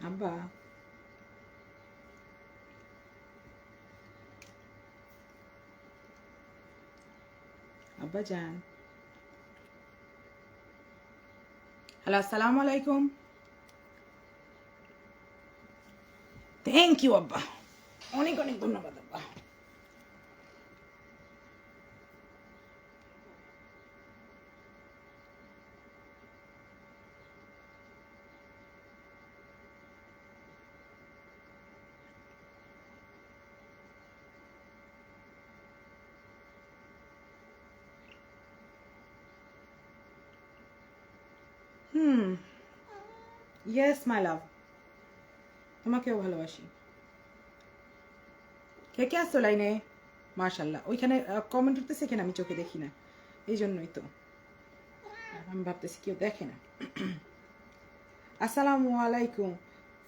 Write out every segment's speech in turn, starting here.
আব্বা আব্বা যান। হ্যালো, আসসালামু আলাইকুম। থ্যাংক ইউ আব্বা, অনেক অনেক ধন্যবাদ আব্বা। ইয়েস মাই লাভ, তোমাকেও ভালোবাসি। কে কে আসছো লাইনে? মার্শাল্লাহ, ওইখানে কমেন্ট উঠতেছে, এখানে আমি চোখে দেখি না, এই জন্যই তো আমি ভাবতেছি কেউ দেখে না। আসসালামু আলাইকুম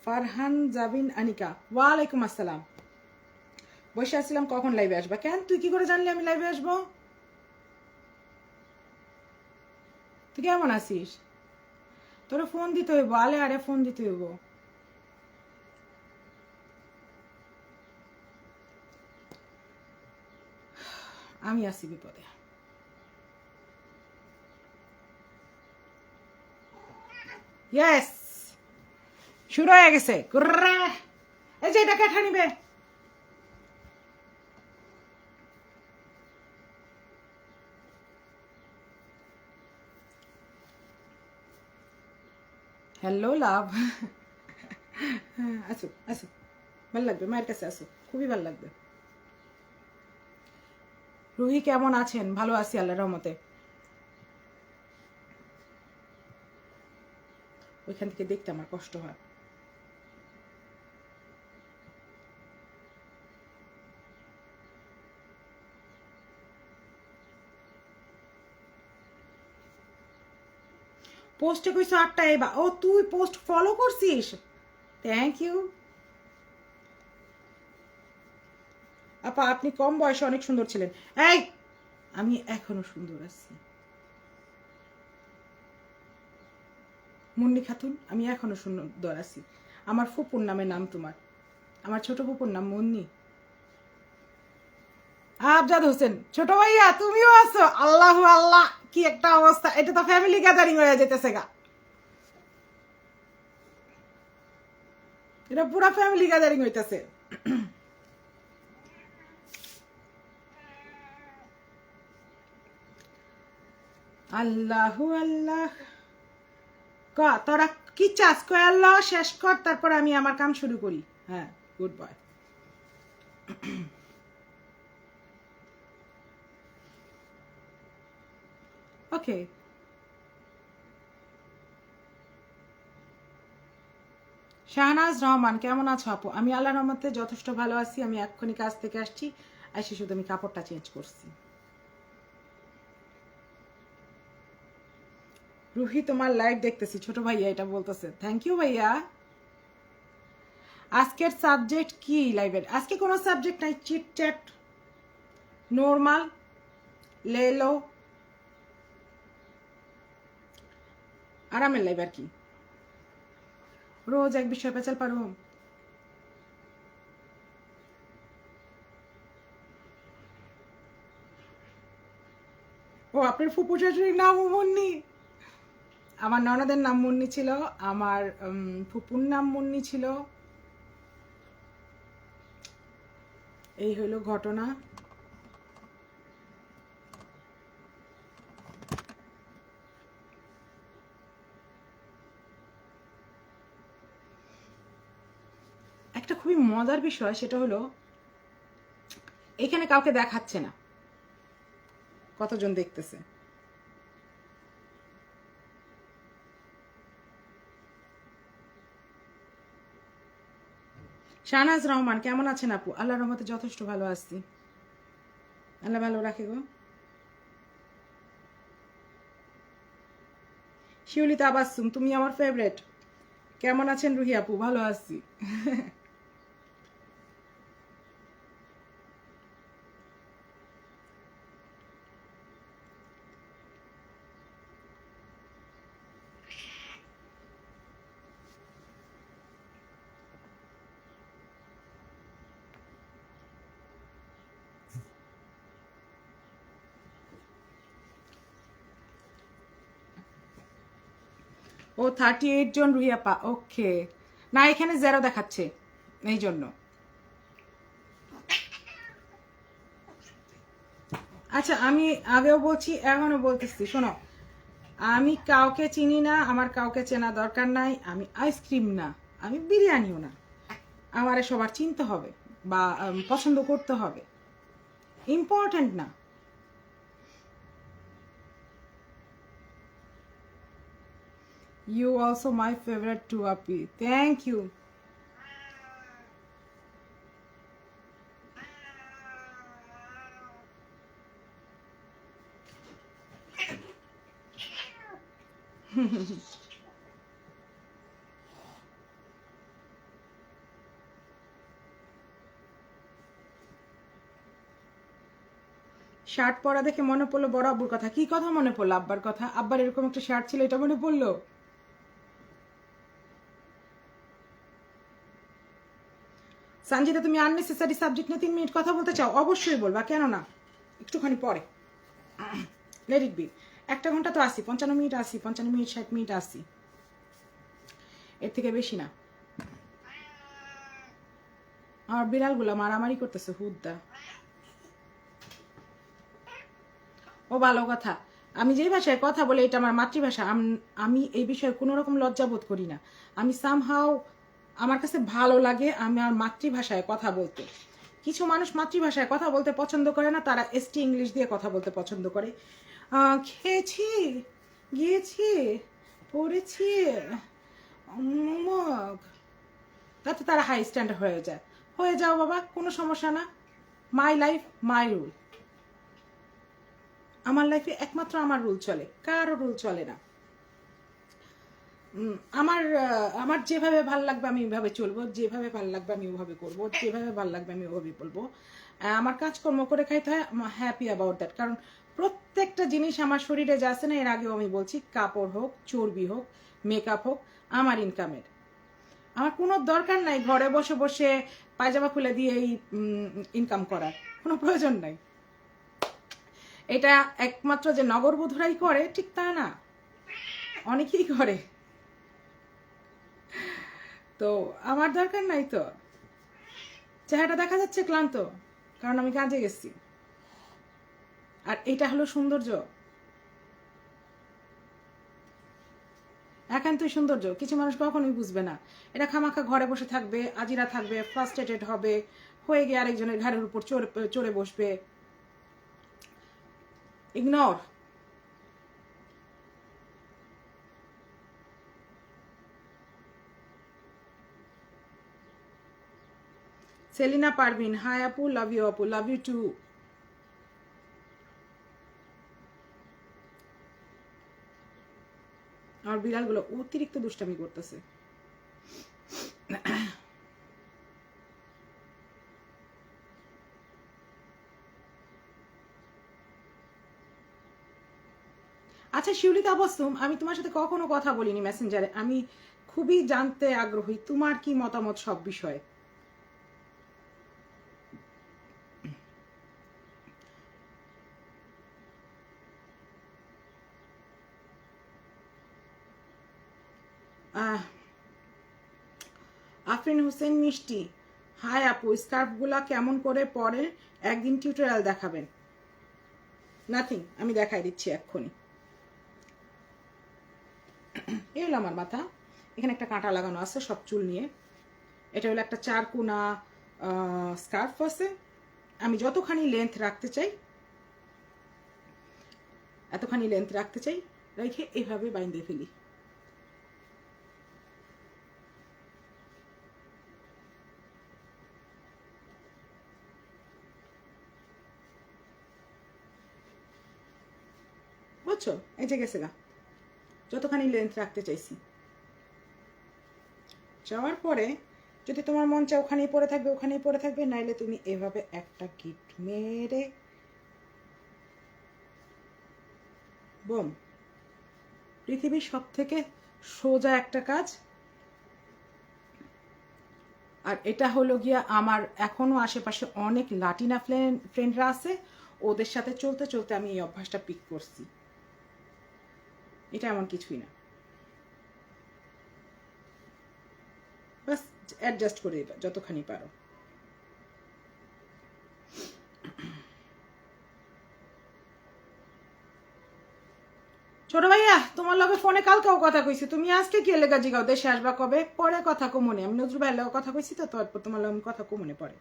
ফারহান জাবিন আনিকা। ওয়ালাইকুম আসসালাম। বসে আসছিলাম কখন লাইভে আসবা। কেন, তুই কি করে জানলি আমি লাইভে আসবো? তুই কেমন আছিস? তোরে ফোন দিতে হইব, আলে আরে ফোন দিতে হইব। আমি আছি বিপদে। ইয়েস, শুরু হয়ে গেছে। এই যে এটা কেঠা নিবে। হ্যালো লাভ। আসো আসো, ভালো লাগবে, মায়ের কাছে আসো, খুবই ভালো লাগবে। রুহি কেমন আছেন? ভালো আছি আল্লাহর রহমতে। ওইখান থেকে দেখতে আমার কষ্ট হয়। পোস্টে কইছো 8টা এবার। ও তুই পোস্ট ফলো করছিস? থ্যাংক ইউ আপা, আপনি কম বয়সে অনেক সুন্দর ছিলেন। এই, আমি এখনো সুন্দর আছি মুন্নি খাতুন, আমি এখনো সুন্দর আছি। আমার ফুপুর নামে নাম তোমার, আমার ছোট ফুপুর নাম মুন্নি। আবজাদ হোসেন, ছোট ভাইয়া তুমিও আছো? আল্লাহ আল্লাহ, কি একটা অবস্থা! এটা তো ফ্যামিলি গ্যাদারিং হয়ে যেতেছে গা। এটা পুরা ফ্যামিলি গ্যাদারিং হইতেছে। আল্লাহ আল্লাহ। ক তোরা কি চাস, কয় আল্লাহ শেষ কর, তারপর আমি আমার কাম শুরু করি। হ্যাঁ, গুড বয়। ওকে। শাহনাজ রহমান, কেমন আছো আপু? আমি আল্লাহর রহমতে যথেষ্ট ভালো আছি। আমি এক্ষুনি কাজ থেকে আসছি, আসি শুধু আমি কাপড়টা চেঞ্জ করছি। রুহি তোমার লাইভ দেখতেছি, ছোট ভাইয়া এটা বলতেছে। থ্যাংক ইউ ভাইয়া। আজকের সাবজেক্ট কি লাইভের? আজকে কোনো সাবজেক্ট নাই, চিট চ্যাট, নর্মাল, লেলো, আরামের লাইভ আর কি। রোজ এক বিষয় পেঁচাল পারো। ও, আপনার ফুপু শাশুড়ির নাম মুন্নি? আমার ননদের নাম মুন্নি ছিল, আমার ফুপুর নাম মুন্নি ছিল। এই হইল ঘটনা। একটা খুবই মজার বিষয়, সেটা হলো এখানে কাউকে দেখাচ্ছে না, কতজন দেখতেছে। শাহনাজ রহমান, কেমন আছেন আপু? আল্লাহর রহমতে যথেষ্ট ভালো আছি, আল্লাহ ভালো রাখে গো। শিউলি তাবাসসুম, তুমি আমার ফেভারিট। কেমন আছেন রুহি আপু? ভালো আছি। ও 38 জন রুহিয়াপা, ওকে। না এখানে 0 দেখাচ্ছে, এই জন্য। আচ্ছা আমি আগেও বলছি এখনো বলতেছি, শোনো, আমি কাউকে চিনি না, আমার কাউকে চেনা দরকার নাই। আমি আইসক্রিম না, আমি বিরিয়ানিও না। আমার সবার চিনতে হবে বা পছন্দ করতে হবে, ইম্পর্টেন্ট না। You also my favorite too, Api. Thank you. Shirt পরা দেখে মনে পড়লো বড় আব্বুর কথা। কি কথা মনে পড়লো? আব্বার কথা। আব্বার এরকম একটা শার্ট ছিল, এটা মনে পড়লো? সঞ্জিতা তুমি আননেসেসারি সাবজেক্ট নিয়ে 3 মিনিট কথা বলতে চাও? অবশ্যই বলবা, কেন না, একটুখানি পরে। Let it be. 1 ঘন্টা তো আসি, 55 মিনিট আসি, 55 মিনিট 60 মিনিট আসি, এর থেকে বেশি না। আমার বিড়ালগুলো মারামারি করতেছে হুদ্দা। ও ভালো কথা। আমি যে ভাষায় কথা বলি এটা আমার মাতৃভাষা। আমি এই বিষয়ে কোনো রকম লজ্জা বোধ করি না। আমি সামহাও, আমার কাছে ভালো লাগে আমার মাতৃভাষায় কথা বলতে। কিছু মানুষ মাতৃভাষায় কথা বলতে পছন্দ করে না, তারা এসটি ইংলিশ দিয়ে কথা বলতে পছন্দ করে। খেয়েছি, গিয়েছি, পড়েছি, অমুক, তাতে তারা হাই স্ট্যান্ডার্ড হয়ে যায়। হয়ে যাও বাবা, কোনো সমস্যা না। My life my rule. আমার লাইফে একমাত্র আমার রুল চলে, কারো রুল চলে না। আমার আমার যেভাবে ভাল লাগবে আমি ওইভাবে চলবো, যেভাবে ভাল লাগবে আমি ওভাবে করবো, যেভাবে ভাল লাগবে আমি ওভাবে বলবো। আমার কাজকর্ম করে খাইতে হয়, হ্যাপি অ্যাবাউট দ্যাট। কারণ প্রত্যেকটা জিনিস আমার শরীরে যা আছে না, এর আগেও আমি বলছি, কাপড় হোক, চর্বি হোক, মেকআপ হোক, আমার ইনকামের। আমার কোনো দরকার নাই ঘরে বসে বসে পায়জামা খুলে দিয়ে ইনকাম করার, কোনো প্রয়োজন নাই। এটা একমাত্র যে নগরবধূরাই করে ঠিক তা না, অনেকেই করে। তো আমার দরকার নাই তো। চেহারাটা দেখা যাচ্ছে ক্লান্ত, কারণ আমি কাজে গেছি। আর এটা হলো সৌন্দর্য, একান্তই সৌন্দর্য। কিছু মানুষ কখনোই বুঝবে না। এটা খামাখা ঘরে বসে থাকবে, আজিরা থাকবে, ফ্রাস্ট্রেটেড হবে, হয়ে গিয়ে আরেকজনের ঘাড়ের উপর চড়ে বসবে। ইগনোর। সেলিনা পারভিন, হাই আপু, লাভ ইউ আপু, লাভ ইউ টু। আমার বিড়ালগুলো অতিরিক্ত দুষ্টামি করতেছে। আচ্ছা শিউলি তাবস্তুম, আমি তোমার সাথে কখনো কথা বলিনি মেসেঞ্জারে। আমি খুবই জানতে আগ্রহী তোমার কি মতামত সব বিষয়ে। আফরিন হোসেন মিষ্টি, হাই আপু, স্কার্ফগুলা কেমন করে পরে একদিন টিউটোরিয়াল দেখাবেন? নাথিং, আমি দেখাই দিচ্ছি এক্ষুনি। এই হলো আমার মাথা, এখানে একটা কাঁটা লাগানো আছে সব চুল নিয়ে। এটা হলো একটা 4 কোনা স্কার্ফ আছে। আমি যতখানি লেন্থ রাখতে চাই, এতখানি লেন্থ রাখতে চাই, রেখে এইভাবে বাইন্ধে ফেলি। বুঝছো? এই যে গেছে গা, যতখানি লেন্থ রাখতে চাইছি। যাওয়ার পরে যদি তোমার মন চায় ওখানেই পরে থাকবে, ওখানেই পরে থাকবে, নাইলে তুমি এভাবে একটা গিট মেরে বোম। পৃথিবীর সব থেকে সোজা একটা কাজ। আর এটা হলো গিয়া আমার এখনো আশেপাশে অনেক লাটিনা ফ্রেন্ডরা আছে, ওদের সাথে চলতে চলতে আমি এই অভ্যাসটা পিক করছি। এটা এমন কিছুই না। অ্যাডজাস্ট করে দিবা যতখানি পারো। ছোট ভাইয়া, তোমার লগে ফোনে কালকেও কথা কইছি, তুমি আজকে কি লেগা জিগাও দেশে আসবা কবে? পরে কথা কমনে, আমি নজরুল ভাইয়ের লগে কথা কইছি তো, তারপর তোমার লগে কথা কমনে পড়ে।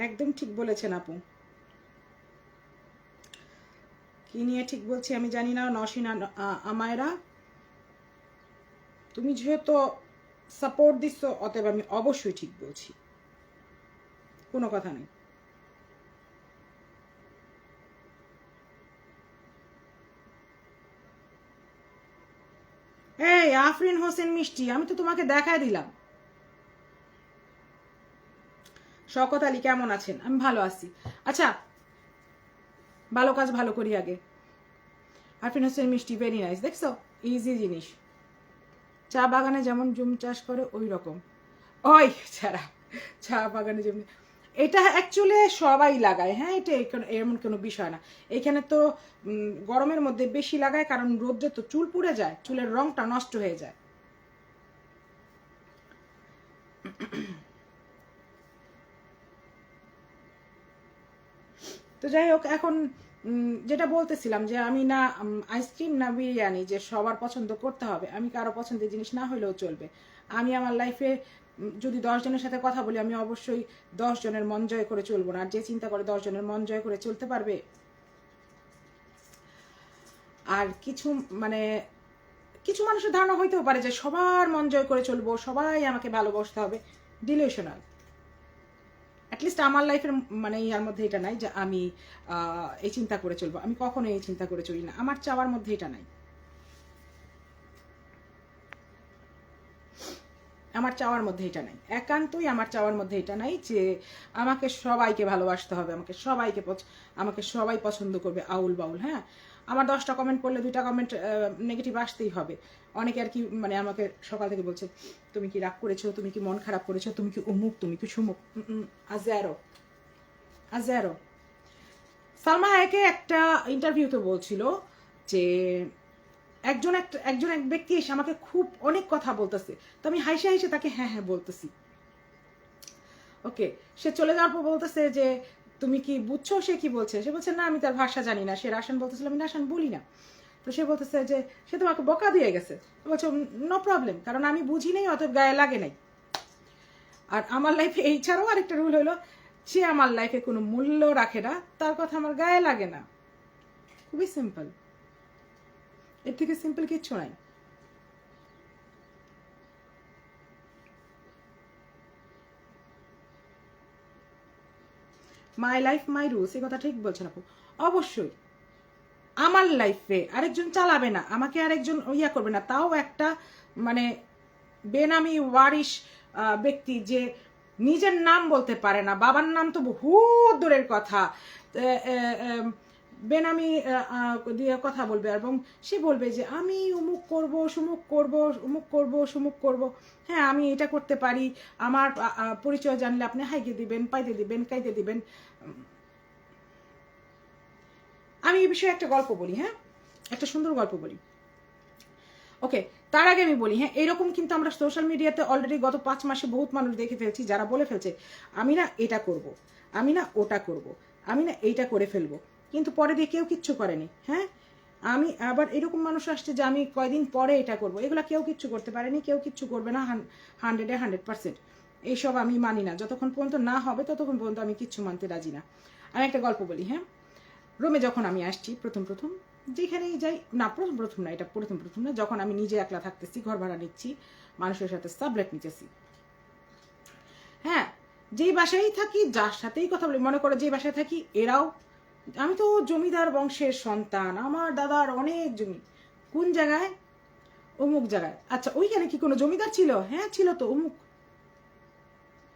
একদম ঠিক বলেছেন আপু। কি নিয়ে ঠিক বলছি আমি জানি না। নসিনা আমায়রা, তুমি যেহেতু সাপোর্ট দিচ্ছ অতএব আমি অবশ্যই ঠিক বলছি, কোনো কথা নেই। এই আফরিন হোসেন মিষ্টি, আমি তো তোমাকে দেখাই দিলাম। শওকত আলী কেমন আছেন? আমি ভালো আছি। আচ্ছা, ভালো কাজ ভালো করি আগে। আফরিন হোসেন মিষ্টি ভেরি নাইস, দেখছো ইজি জিনিস। চা বাগানে যেমন জুম চাষ করে ওই রকম। ওই ছাড়া চা বাগানে যেমন, এটা অ্যাকচুয়ালি সবাই লাগায়। হ্যাঁ, এটা এমন কোনো বিষয় না। এখানে তো গরমের মধ্যে বেশি লাগায়, কারণ রোদ্রে তো চুল পুড়ে যায়, চুলের রংটা নষ্ট হয়ে যায়। তো যাই হোক, এখন যেটা বলতেছিলাম যে আমি না আইসক্রিম না বিরিয়ানি যে সবার পছন্দ করতে হবে, আমি কারো পছন্দের জিনিস না হলেও চলবে। আমি আমার লাইফে যদি 10 জনের সাথে কথা বলি, আমি অবশ্যই 10 জনের মন জয় করে চলবো না। আর যে চিন্তা করে 10 জনের মন জয় করে চলতে পারবে, আর কিছু মানে কিছু মানুষের ধারণা হইতেও পারে যে সবার মন জয় করে চলবো, সবাই আমাকে ভালোবাসতে হবে, ডিলিউশনাল। অ্যাটলিস্ট আমার লাইফের মানে ইয়ার মধ্যে এটা নাই যে আমি এই চিন্তা করে চলবো। আমি কখনো এই চিন্তা করে চলি না, আমার চাওয়ার মধ্যে এটা নাই। আমার চাওয়ার মধ্যে এটা নাই, একান্তই আমার চাওয়ার মধ্যে এটা নাই যে আমাকে সবাইকে ভালোবাসতে হবে, আমাকে সবাই পছন্দ করবে আউল বাউল। হ্যাঁ, আমার 10টা কমেন্ট করলে 2টা কমেন্ট নেগেটিভ আসতেই হবে। অনেকে আর কি মানে আমাকে সকাল থেকে বলছে তুমি কি রাগ করেছো, তুমি কি মন খারাপ করেছো, তুমি কি উমুক, তুমি কি সুমুক। আজেরো সালমা হায়াকে একটা ইন্টারভিউতে বলছিল যে একজন এক ব্যক্তি এসে আমাকে খুব অনেক কথা বলতেছে, তো আমি হাসে হাসে তাকে হ্যাঁ হ্যাঁ বলতেছি। ওকে, সে চলে যাওয়ার পর বলতেছে যে তুমি কি বুঝছো সে কি বলছে? সে বলছে না আমি তার ভাষা জানি না, সে রাশিয়ান বলতেছিল, আমি রাশিয়ান বলি না। তো সে বলতেছে যে সে তোমাকে বকা দিয়ে গেছে। বলছো নো প্রবলেম, কারণ আমি বুঝি নাই অতএব গায়ে লাগে নাই। আর আমার লাইফে এই ছাড়াও আরেকটা রুল হলো, সে আমার লাইফে কোনো মূল্য রাখে না, তার কথা আমার গায়ে লাগে না। খুবই সিম্পল, এর থেকে সিম্পল কিচ্ছু নাই। মাই লাইফ মাই রুলস, এই কথা ঠিক বলছেন আপু। অবশ্যই আমার লাইফে আরেকজন চালাবে না, আমাকে আরেকজন ইয়া করবে না, তাও একটা মানে বেনামি ওয়ারিশ ব্যক্তি যে নিজের নাম বলতে পারে না, বাবার নাম তো বহু দূরের কথা, বেনামি দিয়ে কথা বলবে এবং সে বলবে যে আমি অমুক করব, সুমুক করব, অমুক করব, সুমুক করব। হ্যাঁ, আমি এটা করতে পারি, আমার পরিচয় জানলে আপনি হাইকে দিবেন, পাইতে দিবেন, কাইতে দিবেন। আমি এই বিষয়ে একটা গল্প বলি। হ্যাঁ, একটা সুন্দর গল্প বলি। ওকে, তার আগে আমি বলি, হ্যাঁ এরকম কিন্তু আমরা সোশ্যাল মিডিয়াতে অলরেডি গত 5 মাসে বহুত মানুষ দেখে ফেলছি যারা বলে ফেলছে আমি না এটা করব, আমি না ওটা করব, আমি না এইটা করে ফেলবো, কিন্তু পরে দিয়ে কেউ কিচ্ছু করেনি। হ্যাঁ, আমি আবার এরকম মানুষ আসছে যে আমি কয়দিন পরে এটা করব, এগুলা কেউ কিচ্ছু করতে পারেনি, কেউ কিচ্ছু করবে না 100% এইসব আমি মানি না। যতক্ষণ পর্যন্ত না হবে ততক্ষণ পর্যন্ত আমি কিচ্ছু মানতে রাজি না। আমি একটা গল্প বলি। হ্যাঁ, রোমে যখন আমি আসছি প্রথম যেখানেই যাই, না প্রথম না, এটা প্রথম না, যখন আমি নিজে একলা থাকতেছি, ঘর ভাড়া নিচ্ছি, মানুষের সাথে সাবলেট নিতেছি। হ্যাঁ, যেই বাসায় থাকি, যার সাথেই কথা বলি, মনে করে যেই বাসায় থাকি এরাও, আমি তো জমিদার বংশের সন্তান, আমার দাদার অনেক জমি। কোন জায়গায়? অমুক জায়গায়। আচ্ছা, ওইখানে কি কোনো জমিদার ছিল? হ্যাঁ ছিল তো, অমুক।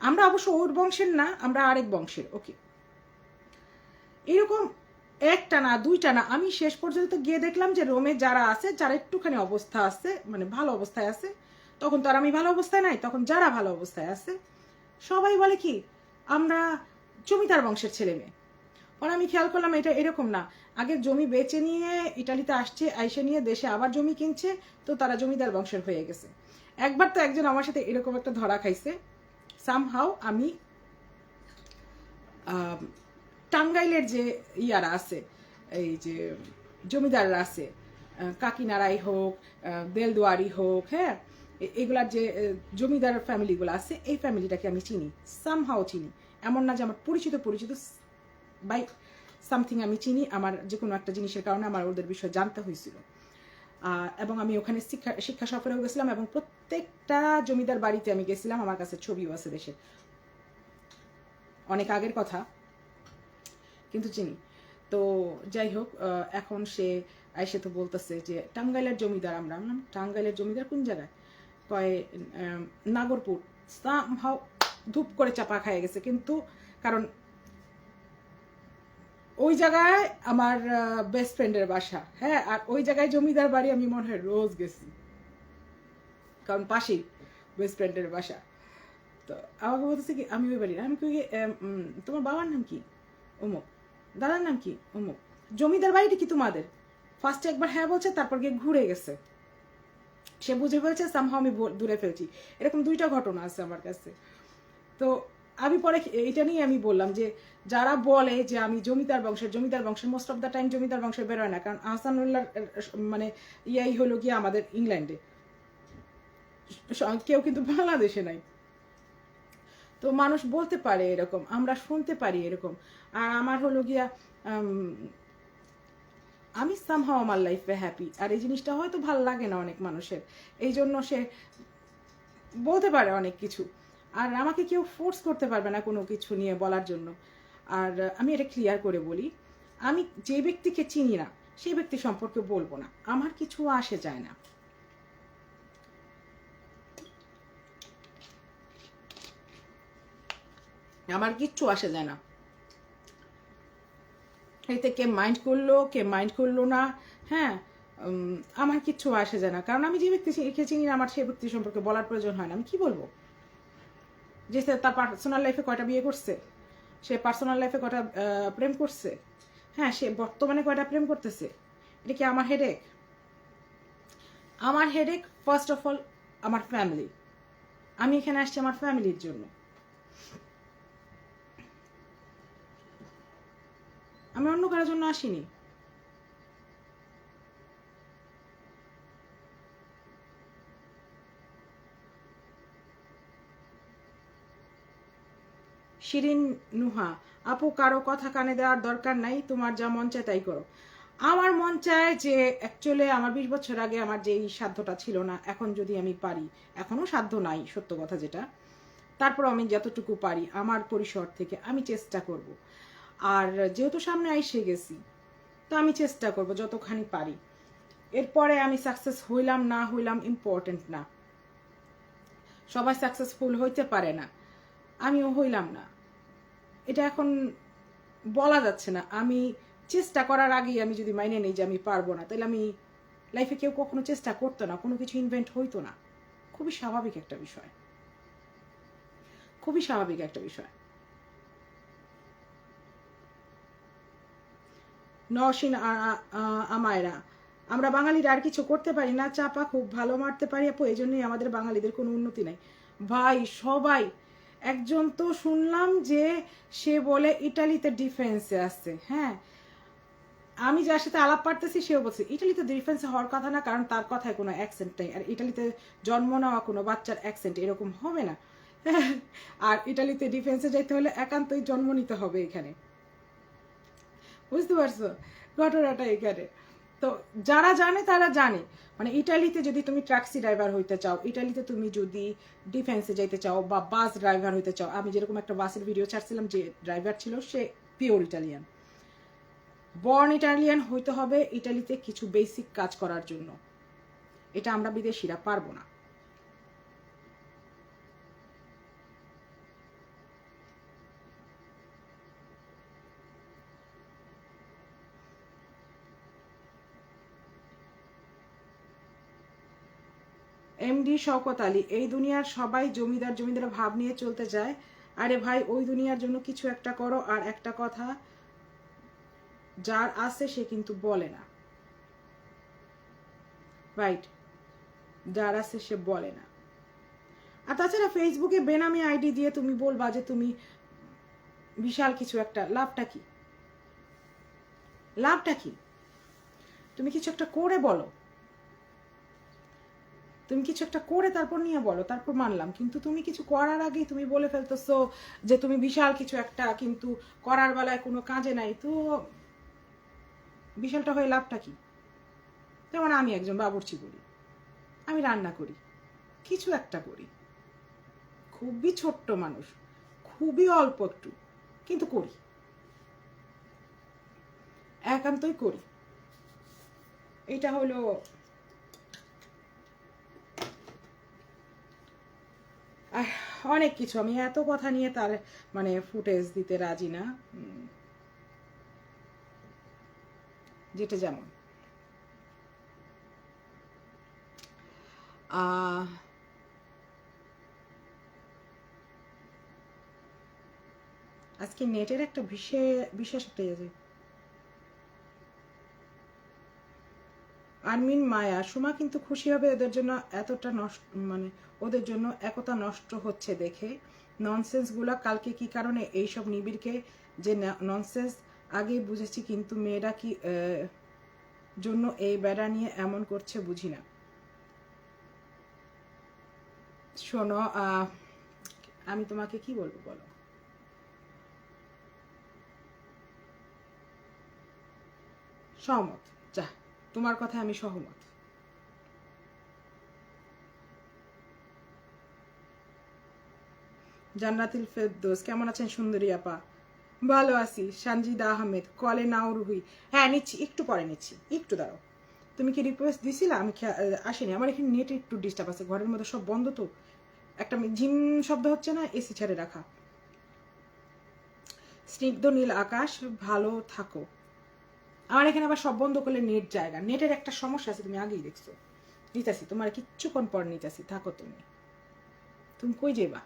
আমরা অবশ্য ওর বংশের না, আমরা আরেক বংশের। ওকে, এরকম একটা না, দুইটা না, আমি শেষ পর্যন্ত গিয়ে দেখলাম যে রোমে যারা আছে, যারা একটুখানি অবস্থা আছে, মানে ভালো অবস্থায় আছে, তখন তো আর আমি ভালো অবস্থায় নাই, তখন যারা ভালো অবস্থায় আছে সবাই বলে কি আমরা জমিদার বংশের ছেলে মেয়ে। পরে আমি খেয়াল করলাম এটা এরকম না, আগে জমি বেচে নিয়ে ইটালিতে আসছে, আইসে নিয়ে দেশে আবার জমি কিনছে, তো তারা জমিদার বংশের হয়ে গেছে। একবার তো একজন আমার সাথে এরকম একটা ধরা খাইছে। সামহাও আমি টাঙ্গাইলের যে ইয়ারা আছে, এই যে জমিদাররা আছে, কাকিনারাই হোক, বেলদুয়ারি হোক, হ্যাঁ, এগুলার যে জমিদার ফ্যামিলিগুলো আছে, এই ফ্যামিলিটাকে আমি চিনি, সামহাও চিনি। এমন না যে আমার পরিচিত বাই সামথিং আমি চিনি, আমার যে কোনো একটা জিনিসের কারণে আমার ওদের বিষয়ে জানতে হয়েছিল। এবং আমি ওখানে শিক্ষা সফরেও গেছিলাম, এবং প্রত্যেকটা জমিদার বাড়িতে আমি গেছিলাম, আমার কাছে ছবিও আছে দেশের, অনেক আগের কথা, কিন্তু চিনি। তো যাই হোক, এখন সে তো বলতেছে যে টাঙ্গাইলের জমিদার। আমরা টাঙ্গাইলের জমিদার কোন জায়গায়? কয় নাগরপুর। সামহাও ধূপ করে চাপা খাইয়ে গেছে, কিন্তু কারণ ওই জায়গায় আমার বেস্ট ফ্রেন্ডের বাসা, হ্যাঁ, আর ওই জায়গায় জমিদার বাড়ি আমি মনে হয় রোজ গেছি, কারণ পাশেই বেস্ট ফ্রেন্ডের বাসা। তো আমাকে বলতেছে কি আমি ওই বাড়ি, আমি কি তোমার বাবার নাম কি? অমুক। দাদার নাম কি? অমুক। জমিদার বাড়িটা কি তোমাদের? ফার্স্টে একবার হ্যাঁ বলছে, তারপর গিয়ে ঘুরে গেছে, সে বুঝে ফেলছে সামহাও আমি দূরে ফেলছি। এরকম 2টা ঘটনা আছে আমার কাছে। তো আমি পরে এটা নিয়ে আমি বললাম যে যারা বলে যে আমি জমিদার বংশের মোস্ট অফ দ্য টাইম জমিদার বংশের বেরোয় না, কারণ আহসানুল্লাহ মানে ইয়াই হলো গিয়ে আমাদের ইংল্যান্ডে, কেউ কিন্তু বাংলাদেশে নাই। তো মানুষ বলতে পারে এরকম, আমরা শুনতে পারি এরকম। আর আমার হলো গিয়া আমি সামহাও আমার লাইফে হ্যাপি, আর এই জিনিসটা হয়তো ভালো লাগে না অনেক মানুষের, এই জন্য সে বলতে পারে অনেক কিছু, আর আমাকে কেউ ফোর্স করতে পারবে না কোনো কিছু নিয়ে বলার জন্য। আর আমি এটা ক্লিয়ার করে বলি, আমি যে ব্যক্তিকে চিনি না সেই ব্যক্তি সম্পর্কে বলবো না, আমার কিছু আসে যায় না। আমার কিচ্ছু আসে যায় না এতে কে মাইন্ড করলো না, হ্যাঁ, আমার কিচ্ছু আসে যায় না, কারণ আমি যে ব্যক্তিকে চিনি না আমার সেই ব্যক্তি সম্পর্কে বলার প্রয়োজন হয় না। আমি কি বলবো যে তার পার্সোনাল লাইফে কয়টা বিয়ে করছে, সে পার্সোনাল লাইফে কয়টা প্রেম করছে, হ্যাঁ, সে বর্তমানে কয়টা প্রেম করতেছে, এটা কি আমার হেডেক? আমার হেডেক ফার্স্ট অফ অল আমার ফ্যামিলি। আমি এখানে আসছি আমার ফ্যামিলির জন্য, আমি অন্য কারোর জন্য আসিনি। শিরিন নুহা আপু, কারো কথা কানে দেওয়ার দরকার নাই, তোমার যা মন চায় তাই করো। আমার মন চায় যে অ্যাকচুয়ালি আমার 20 বছর আগে আমার যেই সাধ্যটা ছিল না, এখন যদি আমি পারি, এখনো সাধ্য নাই সত্য কথা যেটা, তারপর আমি যতটুকু পারি আমার পরিসর থেকে আমি চেষ্টা করব। আর যেহেতু সামনে আইসে গেছি, তো আমি চেষ্টা করব যতখানি পারি। এরপরে আমি সাকসেস হইলাম না হইলাম ইম্পর্টেন্ট না, সবাই সাকসেসফুল হইতে পারে না, আমিও হইলাম না, এটা এখন বলা যাচ্ছে না। আমি চেষ্টা করার আগেই আমি যদি মাইনে নেই যে আমি পারবো না, তাহলে আমি লাইফে কেউ কখনো চেষ্টা করতো না, কোনো কিছু ইনভেন্ট হইতো না। খুবই স্বাভাবিক একটা বিষয়, খুবই স্বাভাবিক একটা বিষয়। নওশিন আমায়রা, আমরা বাঙালিরা আর কিছু করতে পারি না, চাপা খুব ভালো মারতে পারি আপু, এই জন্যই আমাদের বাঙালিদের কোনো উন্নতি নাই। ভাই সবাই, একজন তো শুনলাম যে সে বলে ইটালিতে ডিফেন্সে আছে, হ্যাঁ, আমি যার সাথে আলাপ পারতেছি সেও বলছে ইটালিতে ডিফেন্সে হওয়ার কথা না, কারণ তার কথায় কোনো অ্যাকসেন্ট নেই, আর ইটালিতে জন্ম নেওয়া কোনো বাচ্চার অ্যাকসেন্ট এরকম হবে না। আর ইটালিতে ডিফেন্সে যাইতে হলে একান্তই জন্ম নিতে হবে এখানে, বুঝতে পারছো ঘটনাটা এখানে। তো যারা জানে তারা জানে, মানে ইটালিতে যদি তুমি ট্যাক্সি ড্রাইভার হইতে চাও, ইটালিতে তুমি যদি ডিফেন্সে যাইতে চাও, বা বাস ড্রাইভার হইতে চাও, আমি যেরকম একটা বাসের ভিডিও ছাড়ছিলাম, যে ড্রাইভার ছিল সে পিওর ইটালিয়ান, বর্ন ইটালিয়ান হইতে হবে ইটালিতে কিছু বেসিক কাজ করার জন্য, এটা আমরা বিদেশিরা পারবো না। এমডি শওকত আলী, এই দুনিয়ার সবাই জমিদার ভাব নিয়ে চলতে চায়, আরে ভাই ওই দুনিয়ার জন্য কিছু একটা করো। আর একটা কথা, যার আছে সে কিন্তু বলে না, রাইট? যার আছে সে বলে না। আর তাছাড়া ফেসবুকে বেনামি আইডি দিয়ে তুমি বলবা যে তুমি বিশাল কিছু একটা, লাভটা কি? লাভটা কি? তুমি কিছু একটা করে বলো, তুমি কিছু একটা করে তারপর নিয়ে বলো, তারপর মানলাম। কিন্তু তুমি কিছু করার আগেই তুমি বলে ফেলতেছো যে তুমি বিশাল কিছু একটা, কিন্তু করার বেলায় কোনো কাজে নাই, তো বিশালটা হয়ে লাভটা কি? যেমন আমি একজন বাবুর্চি করি, আমি রান্না করি, কিছু একটা করি, খুবই ছোট্ট মানুষ, খুবই অল্প একটু, কিন্তু করি, একান্তই করি। এটা হলো অনেক কিছু। আমি এত কথা নিয়ে তার মানে ফুটেজ দিতে রাজি না, যেটা যেমন আজকে নেটের একটা বিশেষ একটা ইয়ে। আরমিন মায়া সুমা কিন্তু খুশি হবে ওদের জন্য এতটা নষ্ট, মানে ওদের জন্য একতা নষ্ট হচ্ছে দেখে। ননসেন্সগুলা কালকে কি কারণে এইসব নিবিড়কে যে ননসেন্স আগেই বুঝেছি, কিন্তু মেয়েরা কি জন্য এই বেড়া নিয়ে এমন করছে বুঝি না। শোনো, আমি তোমাকে কি বলবো বলো? সহমত, যা, তোমার কথায় আমি সহমত। জান্নাতুল ফেরদৌস কেমন আছেন সুন্দরী আপা? ভালো আছি। সানজিদা আহমেদ কলে নাও রুহি, হ্যাঁ নিচ্ছি, একটু পরে নিচ্ছি, একটু দাঁড়াও। তুমি কি রিকোয়েস্ট দিছিলা? আমি আসিনি, আমার এখানে নেট একটু ডিস্টার্ব আছে, ঘরের মধ্যে সব বন্ধ তো, একটা ঝিম শব্দ হচ্ছে না, এসি ছেড়ে রাখা। স্নিগ্ধ নীল আকাশ, ভালো থাকো। আমার এখানে আবার সব বন্ধ করলে নেট জায়গা, নেটের একটা সমস্যা আছে, তুমি আগেই দেখছো। নিতাছি, তোমার কিচ্ছুক্ষণ পর নিতাছি, থাকো তুমি। তুমি কই যাইবা?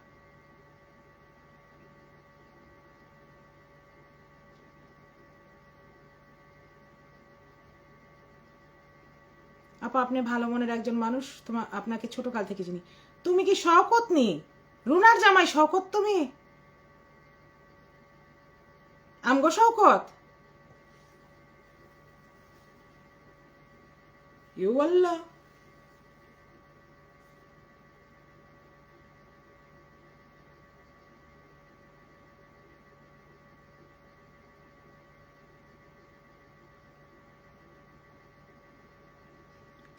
আপা আপনি ভালো মনের একজন মানুষ, তোমার আপনাকে ছোট কাল থেকে চিনি। তুমি কি শওকত নি? রুনার জামাই শওকত তুমি? আমগো Shawkat? You Allah.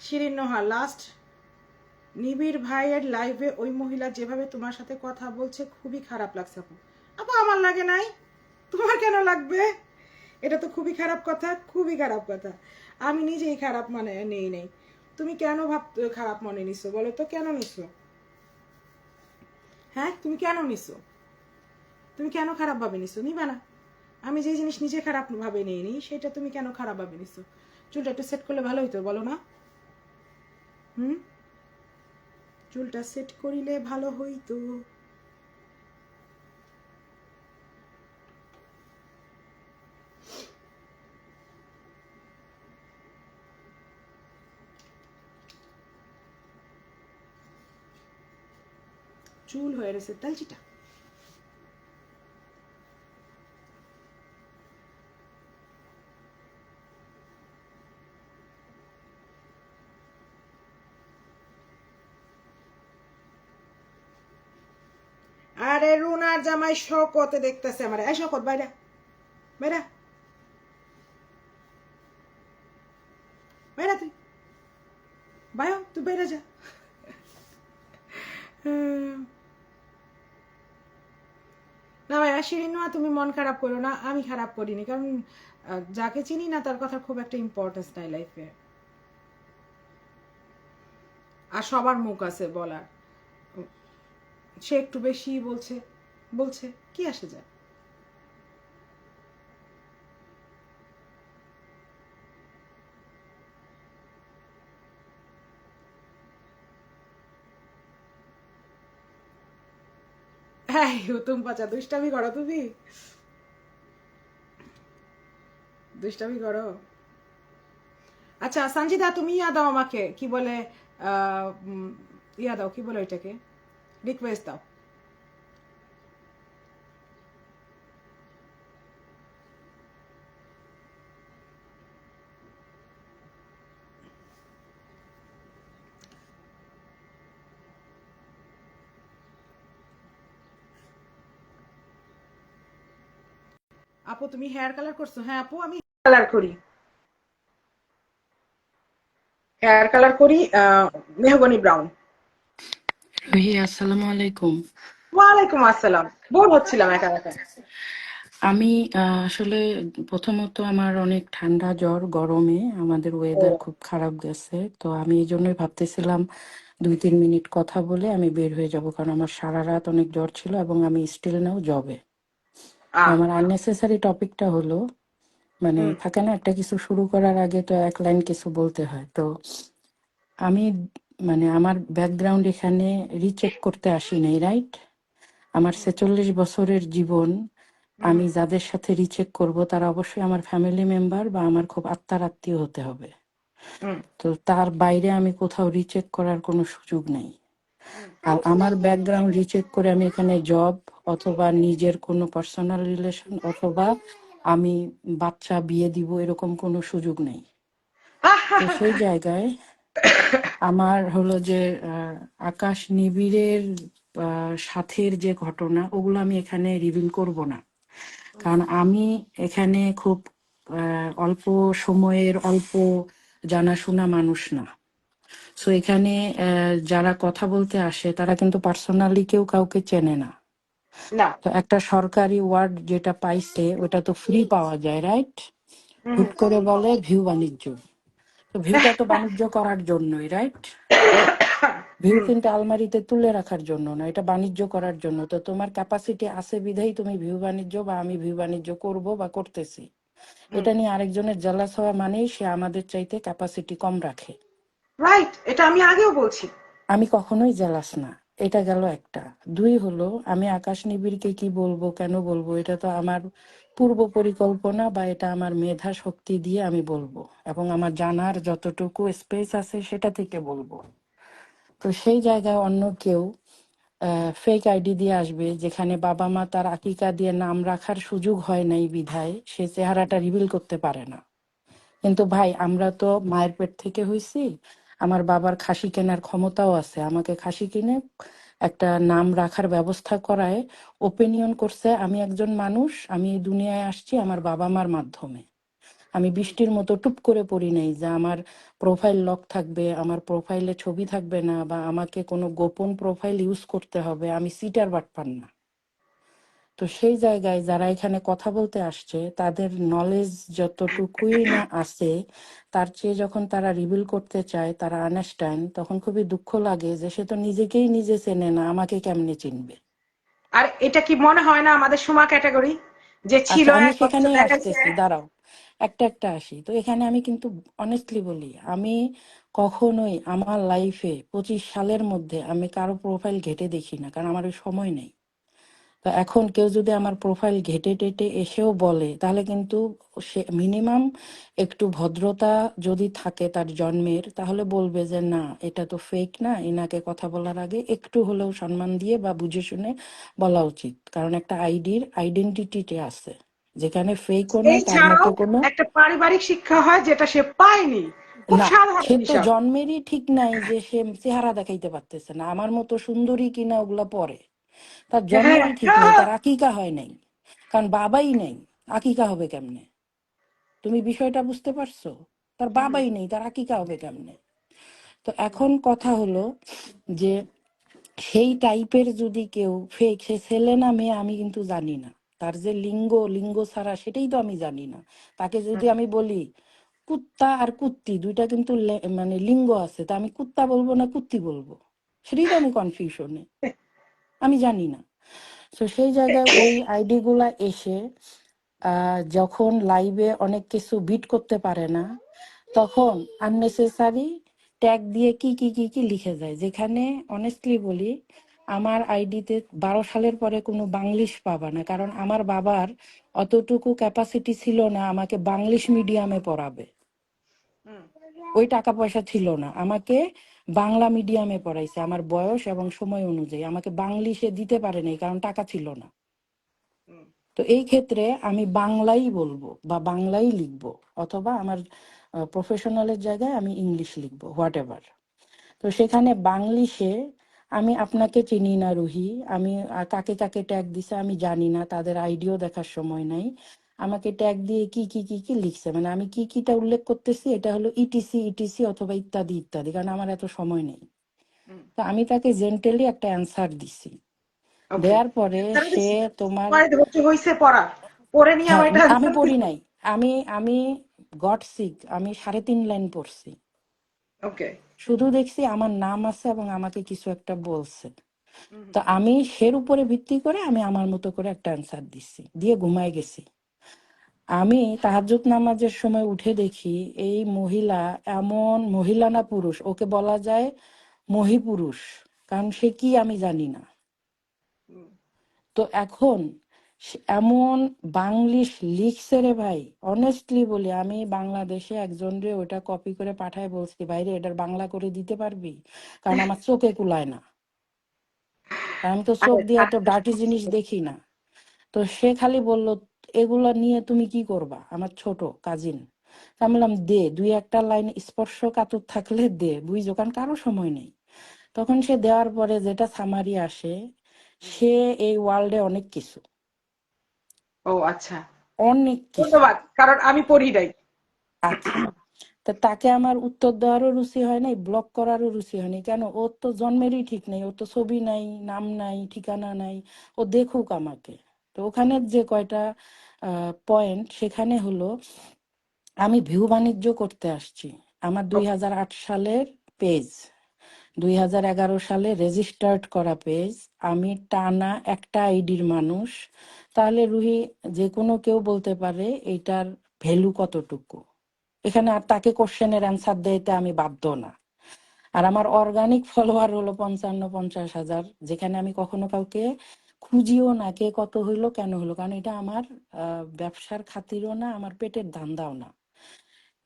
Shirin Noha last নিবিড় ভাইয়ের লাইভে ওই মহিলা যেভাবে তোমার সাথে কথা বলছে খুবই খারাপ লাগছে আপু। আপু আমার লাগে নাই, তোমার কেন লাগবে? এটা তো খুবই খারাপ কথা, খুবই খারাপ কথা। আমি নিজেই খারাপ মানে নেই নেই, তুমি কেন খারাপ মনে নিছো বলো তো? কেন নিছো? হ্যাঁ তুমি কেন নিছো? তুমি কেন খারাপ ভাবে নিছো? নিবা না। আমি যে জিনিস নিজে খারাপ ভাবে নিয়ে নিই, সেটা তুমি কেন খারাপ ভাবে নিছো? চুলটা একটু সেট করলে ভালো হইতো বলো না? হুম, চুলটা সেট করিলে ভালো হইতো। চুল হয়ে গেছে তালচিটা। আরে রুনার জামাই শকতে দেখতেছে আমার। এই শকত বাইরা, বাইরা, বাইরা, তুই বায়ো, তুই বাইরে যা। না ভাই শিরিন, তুমি মন খারাপ করো না, আমি খারাপ করিনি, কারণ যাকে চিনি না তার কথা খুব একটা ইম্পর্টেন্স নাই লাইফে। আর সবার মুখ আছে বলার, সে একটু বেশি বলছে, বলছে কি আসে যায়। হ্যাঁ তুমি পাচা দুষ্টামি করো তুমি। দুষ্টামি করো। আচ্ছা সঞ্জিদা, তুমি ইয়া দাও আমাকে, কি বলে, ইয়া দাও, কি বলে ওইটাকে, রিকোয়েস্ট দাও। আপু তুমি হেয়ার কালার করছো? হ্যাঁ আপু, আমি কালার করি, হেয়ার কালার করি, মেহগনি ব্রাউন। রুহি, আসসালামু আলাইকুম। ওয়ালাইকুম আসসালাম। বোর হচ্ছিলাম একা একা। আমি আসলে প্রথমত আমার অনেক ঠান্ডা জ্বর, গরমে আমাদের ও, ওয়েদার খুব খারাপ গেছে। তো আমি এই জন্যই ভাবতেছিলাম 2-3 মিনিট কথা বলে আমি বের হয়ে যাব, কারণ আমার সারা রাত অনেক জ্বর ছিল এবং আমি স্টিল নাও জবে। তো আহ, আমার আননেসেসারি টপিকটা হলো, মানে হুম, থাকে না একটা কিছু শুরু করার আগে তো এক লাইন কিছু বলতে হয়। তো আমি মানে আমার ব্যাকগ্রাউন্ড এখানে রিচেক করতে আসি নাই, রাইট? আমার 46 বছরের জীবন, হুম, আমি যাদের সাথে রিচেক করব তারা অবশ্যই আমার ফ্যামিলি মেম্বার বা আমার খুব আত্মার আত্মীয় হতে হবে। হুম, তো তার বাইরে আমি কোথাও রিচেক করার কোনো সুযোগ নেই। হুম, আর আমার ব্যাকগ্রাউন্ড রিচেক করে আমি এখানে জব অথবা নিজের কোনো পার্সোনাল রিলেশন অথবা আমি বাচ্চা বিয়ে দিব এরকম কোনো সুযোগ নেই। তো সেই জায়গায় আমার হলো যে আকাশ নিবিড়ের সাথের যে ঘটনা ওগুলো আমি এখানে রিভিল করব না, কারণ আমি এখানে খুব অল্প সময়ের অল্প জানাশোনা মানুষ না। সো এখানে যারা কথা বলতে আসে তারা কিন্তু পার্সোনালি কেউ কাউকে চেনে না। না, তো একটা সরকারি ওয়ার্ড যেটা পাইছে ওটা তো ফ্রি পাওয়া যায়, রাইট? হুম, হুট করে বলে ভিউ বাণিজ্য। তো ভিউটা তো বাণিজ্য করার জন্যই, রাইট? ভিউ হুম, কিন্তু আলমারিতে তুলে রাখার জন্য না, এটা বাণিজ্য করার জন্য। তো তোমার ক্যাপাসিটি আছে বিধাই তুমি ভিউ বাণিজ্য বা আমি ভিউ বাণিজ্য করব বা করতেছি। হুম, এটা নিয়ে আরেকজনের জেলাস হওয়া মানেই সে আমাদের চাইতে ক্যাপাসিটি কম রাখে। রাইট, এটা আমি আগেও বলছি। আমি কখনোই জেলাস না। এটা গেল একটা। দুই হলো, আমি আকাশ নিবিড়কে কি বলবো কেন বলবো এটা তো আমার পূর্ব পরিকল্পনা বা এটা আমার মেধা শক্তি দিয়ে আমি বলবো, এবং আমার জানার যতটুকু স্পেস আছে সেটা থেকে বলবো। তো সেই জায়গায় অন্য কেউ ফেক আইডি দিয়ে আসবে, যেখানে বাবা মা তার আকিকা দিয়ে নাম রাখার সুযোগ হয় নাই বিধায় সে চেহারাটা রিভিল করতে পারে না। কিন্তু ভাই আমরা তো মায়ের পেট থেকে হইছি, আমার বাবার খাসি কেনার ক্ষমতাও আছে, আমাকে খাসি কিনে একটা নাম রাখার ব্যবস্থা করায় ওপিনিয়ন করছে আমি একজন মানুষ, আমি এই দুনিয়ায় আসছি আমার বাবা মার মাধ্যমে। আমি বৃষ্টির মতো টুপ করে পড়ি নাই যে আমার প্রোফাইল লক থাকবে, আমার প্রোফাইলে ছবি থাকবে না, বা আমাকে কোনো গোপন প্রোফাইল ইউজ করতে হবে। আমি সিটার বাটপার না। তো সেই জায়গায় যারা এখানে কথা বলতে আসছে তাদের নলেজ যতটুকুই না আছে, তার চেয়ে যখন তারা রিভিল করতে চায় তারা আন্ডারস্ট্যান্ড, তখন খুবই দুঃখ লাগে যে সে তো নিজেকেই নিজে চেনে না, আমাকে কেমনে চিনবে। আর এটা কি মনে হয় না আমাদের সুমা ক্যাটাগরি, যে ছিল আচ্ছা, আমি এক অথচ সেখানেই দেখা আসতেছি, যায়। দাঁড়াও। একটা একটা আসি। তো এখানে আমি কিন্তু অনেস্টলি বলি, আমি কখনোই আমার লাইফে 25 সালের মধ্যে আমি কারো প্রোফাইল ঘেটে দেখি না, কারণ আমার ওই সময় নেই। তো এখন কেউ যদি আমার প্রোফাইল ঘেটে টেটে এসেও বলে তাহলে কিন্তু সে মিনিমাম একটু ভদ্রতা যদি থাকে তার জন্মের, তাহলে বলবে যে না এটা তো ফেক না, এনাকে কথা বলার আগে একটু হলেও সম্মান দিয়ে বা বুঝে শুনে বলা উচিত। কারণ একটা আইডির আইডেন্টিটিতে আছে, যেখানে ফেকও না তার এছাড়াও মতো কোনো। একটা পারিবারিক শিক্ষা হয় যেটা সে পায়নি, খুব না, সাধারণ সে তো হিসাব। জন্মেরই ঠিক নাই যে সে চেহারা দেখাইতে পারতেছে না, আমার মতো সুন্দরী কিনা ওগুলা পরে। তার হ্যাঁ, জন্মেরই ঠিক নাই, হ্যাঁ, তার আকিকা হয় নাই, কারণ বাবাই নেই। আকিকা হবে কেমনে? তুমি বিষয়টা বুঝতে পারছো? তার হুম, বাবাই নেই, তার আকিকা হবে কেমনে? তো এখন কথা হলো যে সেই টাইপের যদি কেউ ফেক, সে ছেলে না মেয়ে আমি কিন্তু জানি না, তার যে লিঙ্গ, লিঙ্গ ছাড়া সেটাই তো আমি জানি না। তাকে যদি হুম। আমি বলি কুত্তা আর কুত্তি দুইটা কিন্তু মানে লিঙ্গ আছে, তা আমি কুত্তা বলবো না কুত্তি বলবো, সেটাই তো আমি কনফিউশনে, আমি জানি না। তো সেই জায়গায় ওই আইডি গুলা এসে যখন লাইভে অনেক কিছু বিট করতে পারে না, তখন আননেসেসারি ট্যাগ দিয়ে কি কি কি কি লিখে যায়, যেখানে অনেস্টলি বলি আমার আইডিতে 12 সালের পরে কোনো বাংলিশ পাবা না, কারণ আমার বাবার অতটুকু ক্যাপাসিটি ছিল না আমাকে বাংলিশ মিডিয়ামে পড়াবে। হুম, ওই টাকা পয়সা ছিল না, আমাকে বাংলা মিডিয়ামে পড়াইছে আমার বয়স এবং সময় অনুযায়ী। আমাকে বাংলিশে দিতে পারে নাই কারণ টাকা ছিল না। হুম, তো এই ক্ষেত্রে আমি বাংলাই বলবো বা বাংলাই লিখবো, অথবা আমার প্রফেশনালের জায়গায় আমি ইংলিশ লিখবো, হোয়াট এভার। তো সেখানে বাংলিশে আমি আপনাকে চিনি না রুহি, আমি কাকে কাকে ট্যাগ দিছে আমি জানি না, তাদের আইডিও দেখার সময় নাই। আমাকে ট্যাগ দিয়ে কি কি কি কি লিখছে, মানে আমি কি কিটা উল্লেখ করতেছি, এটা হলো ইটিসি ইটিসি অথবা ইত্যাদি ইত্যাদি, কারণ আমার এত সময় নেই। হুম। তো আমি তাকে জেন্টেলি একটা অ্যান্সার দিছি। ওকে, দেওয়ার পরে অ্যান্সার সে দিছি, তোমার, তোমার ধৈর্য হয়েছে পড়া, পড়ে নিয়ে হ্যাঁ আমার এটা আমি অ্যান্সার পড়ি দিছো। নাই, আমি আমি গড সিক, আমি 3.5 লাইন পড়ছি। ওকে। শুধু দেখছি আমার নাম আছে এবং আমাকে কিছু একটা বলছে। হুম, তো আমি সের উপরে ভিত্তি করে আমি আমার মতো করে একটা অ্যান্সার দিচ্ছি, দিয়ে ঘুমায় গেছি। আমি তাহাজ্জুদ নামাজের সময় উঠে দেখি এই মহিলা, এমন মহিলা না পুরুষ, ওকে বলা যায় মহিপুরুষ, কারণ সে কি আমি জানি না। হুম। তো এখন এমন বাংলিশ লিখছে রে ভাই, অনেস্টলি বলি, আমি বাংলাদেশে একজন রে ওটা কপি করে পাঠায় বলছি, ভাইরে এটার বাংলা করে দিতে পারবি, কারণ আমার চোখে কুলায় না, কারণ আমি তো চোখ আরে দিয়ে এত থাক, ডার্টি জিনিস দেখি না। তো সে খালি বলল, এগুলো নিয়ে তুমি কি করবা, আমার ছোট কাজিন। আমি বললাম দে, 2-1 লাইন স্পর্শকাতর থাকলে দে, বুঝছো, কারণ কারো সময় নেই। তখন সে দেওয়ার পরে যেটা সামারি আসে, সে এই ওয়ার্ল্ডে অনেক কিছু, ও আচ্ছা, অনেক কিছু। ধন্যবাদ, কারণ আমি পড়ি নাই। আচ্ছা, তা তাকে আমার উত্তর দেওয়ারও রুচি হয় নাই, ব্লক করারও রুচি হয়নি, কেন, ওর তো জন্মেরই ঠিক নেই, ওর তো ছবি নাই, নাম নাই, ঠিকানা নাই, ও দেখুক আমাকে। তো ওখানে যে কয়টা পয়েন্ট, সেখানে হলো আমি ভিউ বাণিজ্য করতে আসছি। আমার দুই ওকে। হাজার আট সালের পেজ, 2011 সালে রেজিস্টার্ড করা পেজ, আমি টানা একটা আইডির মানুষ। তাহলে রুহি, যে কোনো কেউ বলতে পারে এটার ভ্যালু কতটুকু। এখানে আর তাকে কোশ্চেনের অ্যান্সার দিতে আমি বাধ্য না। আর আমার অর্গানিক ফলোয়ার হলো 55-50 হাজার, যেখানে আমি কখনো কাউকে খুঁজিও না কে কত হইলো কেন হলো, কারণ এটা আমার ব্যবসার খাতিরও না, আমার পেটের ধান্দাও না।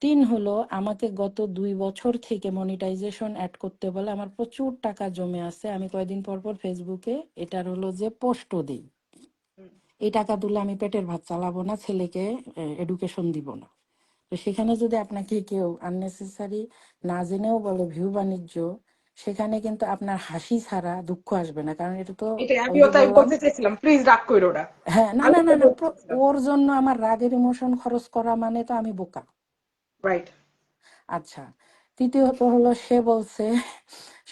3 হলো, আমাকে গত 2 বছর থেকে মনিটাইজেশন অ্যাড করতে বলে, আমার প্রচুর টাকা জমে আছে, আমি কয়দিন পর পর ফেসবুকে এটার হলো যে পোস্টও দিই। এই টাকা তুলে আমি পেটের ভাত চালাবো না, ছেলেকে এডুকেশন দিব না। তো সেখানে যদি আপনাকে কেউ আননেসেসারি না জেনেও বলে ভিউ বাণিজ্য, সেখানে কিন্তু আপনার হাসি ছাড়া দুঃখ আসবে না, কারণ এটা তো এটাই ওই আমিও যে তাই বললাম। বলতে চাইছিলাম, প্লিজ রাগ কইরো না। হ্যাঁ, না আমি না না তাই না, বলতে চাইছিলাম। ওর জন্য আমার রাগের ইমোশন খরচ করা মানে তো আমি বোকা। রাইট। আচ্ছা, তৃতীয়ত হলো সে বলছে,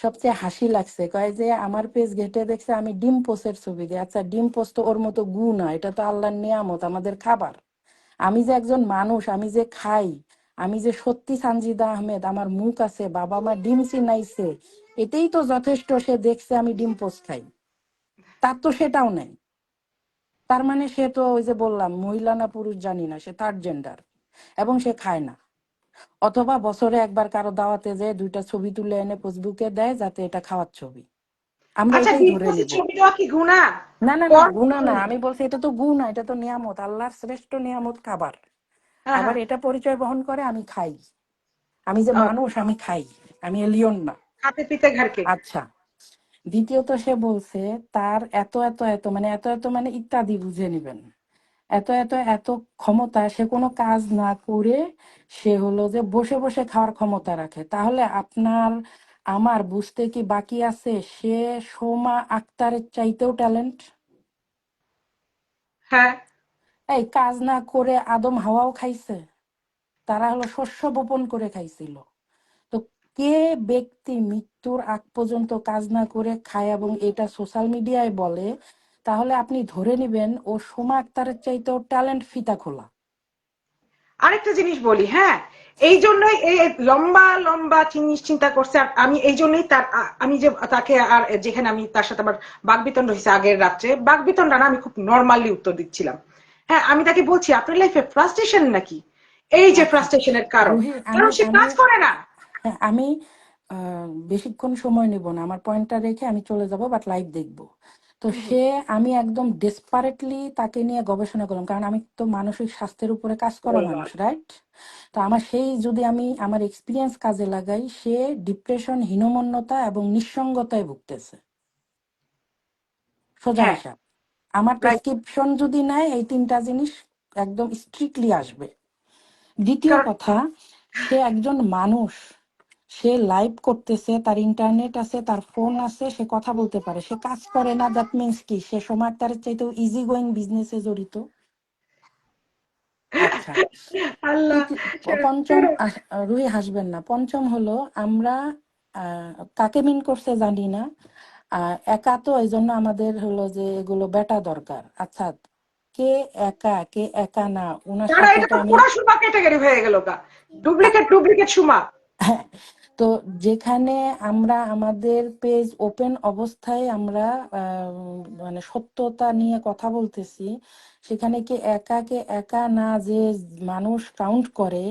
সবচেয়ে হাসি লাগছে, কয় যে আমার পেজ ঘেটে দেখছে আমি ডিম পোস্টের ছবি দিই। আচ্ছা, ডিম পোস্ট তো ওর মতো গু না, এটা তো আল্লাহর নিয়ামত, আমাদের খাবার। আমি যে একজন মানুষ, আমি যে খাই, আমি যে সত্যি সানজিদা আহমেদ, আমার মুখ আছে, বাবা মা ডিম চিনাইছে, এটাই তো যথেষ্ট। সে দেখছে আমি ডিম পোস্ট খাই, তার তো সেটাও নাই। তার মানে সে তো ওই যে বললাম, মহিলা না পুরুষ জানি না, সে থার্ড জেন্ডার, এবং সে খায় না। অথবা বছরে একবার কারো দাওয়াতে যায় 2টা ছবি তুলে এনে ফেসবুকে দেয়, যাতে এটা খাওয়ার ছবি, আমরা আচ্ছা, এটাই ডিম ধরে পোস্টের নিব। ছবি দেওয়া কি গুনাহ? না না না, কর গুণা না, তুমি। আমি বলছি এটা তো গুণা, এটা তো নিয়ামত, আল্লাহর শ্রেষ্ঠ নিয়ামত খাবার। হ্যাঁ, আবার হ্যাঁ। এটা পরিচয় বহন করে আমি খাই, আমি যে ও, মানুষ, আমি খাই, আমি এলিয়ন না। হাতে পিতে ঘাড়কে। আচ্ছা, দ্বিতীয়ত সে বলছে তার এত এত এত মানে এত এত মানে ইত্যাদি বুঝে নিবেন, এত এত এত ক্ষমতা, সে কোনো কাজ না করে সে হলো যে বসে বসে খাওয়ার ক্ষমতা রাখে। তাহলে আপনার আমার বুঝতে কি বাকি আছে, সে সোমা আক্তারের চাইতেও ট্যালেন্ট। হ্যাঁ। এই কাজ না করে আদম হাওয়াও খাইছে, তারা হলো শস্য বপন করে খাইছিল। তো কে ব্যক্তি মৃত্যুর আগ পর্যন্ত কাজ না করে খায় এবং এটা সোশ্যাল মিডিয়ায় বলে, তাহলে আপনি ধরে নিবেন ও সোমা আক্তারের চাইতেও ট্যালেন্ট ফিতা খোলা। আরেকটা জিনিস বলি, হ্যাঁ, এই জন্যই এই লম্বা লম্বা জিনিস চিন্তা করছে। আর আমি এই জন্যই আমি যে তাকে, আর যেখানে আমি তার সাথে আমার বাকবিতন্ড হয়েছে আগের রাত্রে, বাকবিতণ্ডা না, আমি খুব নর্মালি উত্তর দিচ্ছিলাম। হ্যাঁ, আমি তাকে বলছি আপনার লাইফে ফ্রাস্ট্রেশন নাকি, এই যে আচ্ছা ফ্রাস্ট্রেশনের কারণ, রুহি, কারণ আমি সে আমি কাজ করে না। হ্যাঁ, আমি বেশিক্ষণ সময় নেব না, আমার পয়েন্টটা রেখে আমি চলে যাব, বাট লাইভ দেখব। তো আমি একদম ডেসপারেটলি তাকে নিয়ে গবেষণা করলাম, কারণ আমি তো মানসিক স্বাস্থ্যের উপরে কাজ করা মানুষ, রাইট? তো আমার যদি আমি আমার এক্সপিরিয়েন্স কাজে লাগাই, সে ডিপ্রেশন, হীনমন্যতা এবং নিঃসঙ্গতায় ভুগতেছে, সোজা হ্যাঁ, হিসাব। আমার রাইট। প্রেসক্রিপশন যদি নেয়, এই তিনটা জিনিস একদম স্ট্রিক্টলি আসবে। দ্বিতীয় কারণ কথা, সে একজন মানুষ, সে লাইভ করতেছে, তার ইন্টারনেট আছে, তার ফোন আছে, সে কথা বলতে পারে, সে কাজ করে না, দ্যাট মিনস কি সে সময় তার চাইতেও ইজি গোয়িং বিজনেসে জড়িত। আচ্ছা, আল্লাহ, পঞ্চম, রুহি হাসবেন না, পঞ্চম হলো আমরা কাকে মিন করছে জানি না, একা তো এই জন্য আমাদের হলো যে এগুলো বেটা দরকার। আচ্ছা, কে একা কে একা না, ওনার দাঁড়া, সাথে এটা তো তো আমি পুরা সুমা ক্যাটাগরি হয়ে গেল গা। Duplicate duplicate Suma. হ্যাঁ, তো যেখানে আমরা আমাদের পেজ ওপেন অবস্থায় আমরা মানে সত্যতা নিয়ে কথা বলতেছি, সেখানে কি একাকে একা না, যে মানুষ কাউন্ট করে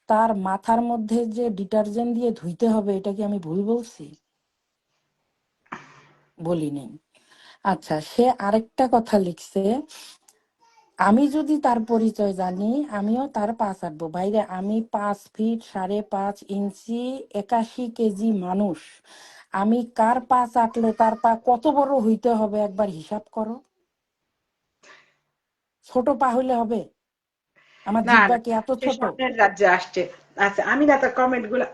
তার মাথার মধ্যে যে ডিটারজেন্ট দিয়ে ধুইতে হবে, এটা কি আমি ভুল বলছি? বলি নাই। আচ্ছা, সে আরেকটা কথা লিখছে, আমি যদি তার পরিচয় জানি আমিও তার পা চাটবো। বাইরে আমি 5 ফিট 5.5 ইঞ্চি 81 কেজি মানুষ, আমি কার পা চাটলে তার পা কত বড় হইতে হবে একবার হিসাব করো। ছোট পা হইলে হবে? আমার না জিহ্বা না, কি এত সে ছোট? স্বপ্নের রাজ্যে আসছে। আচ্ছা, আমি না তার কমেন্ট গুলা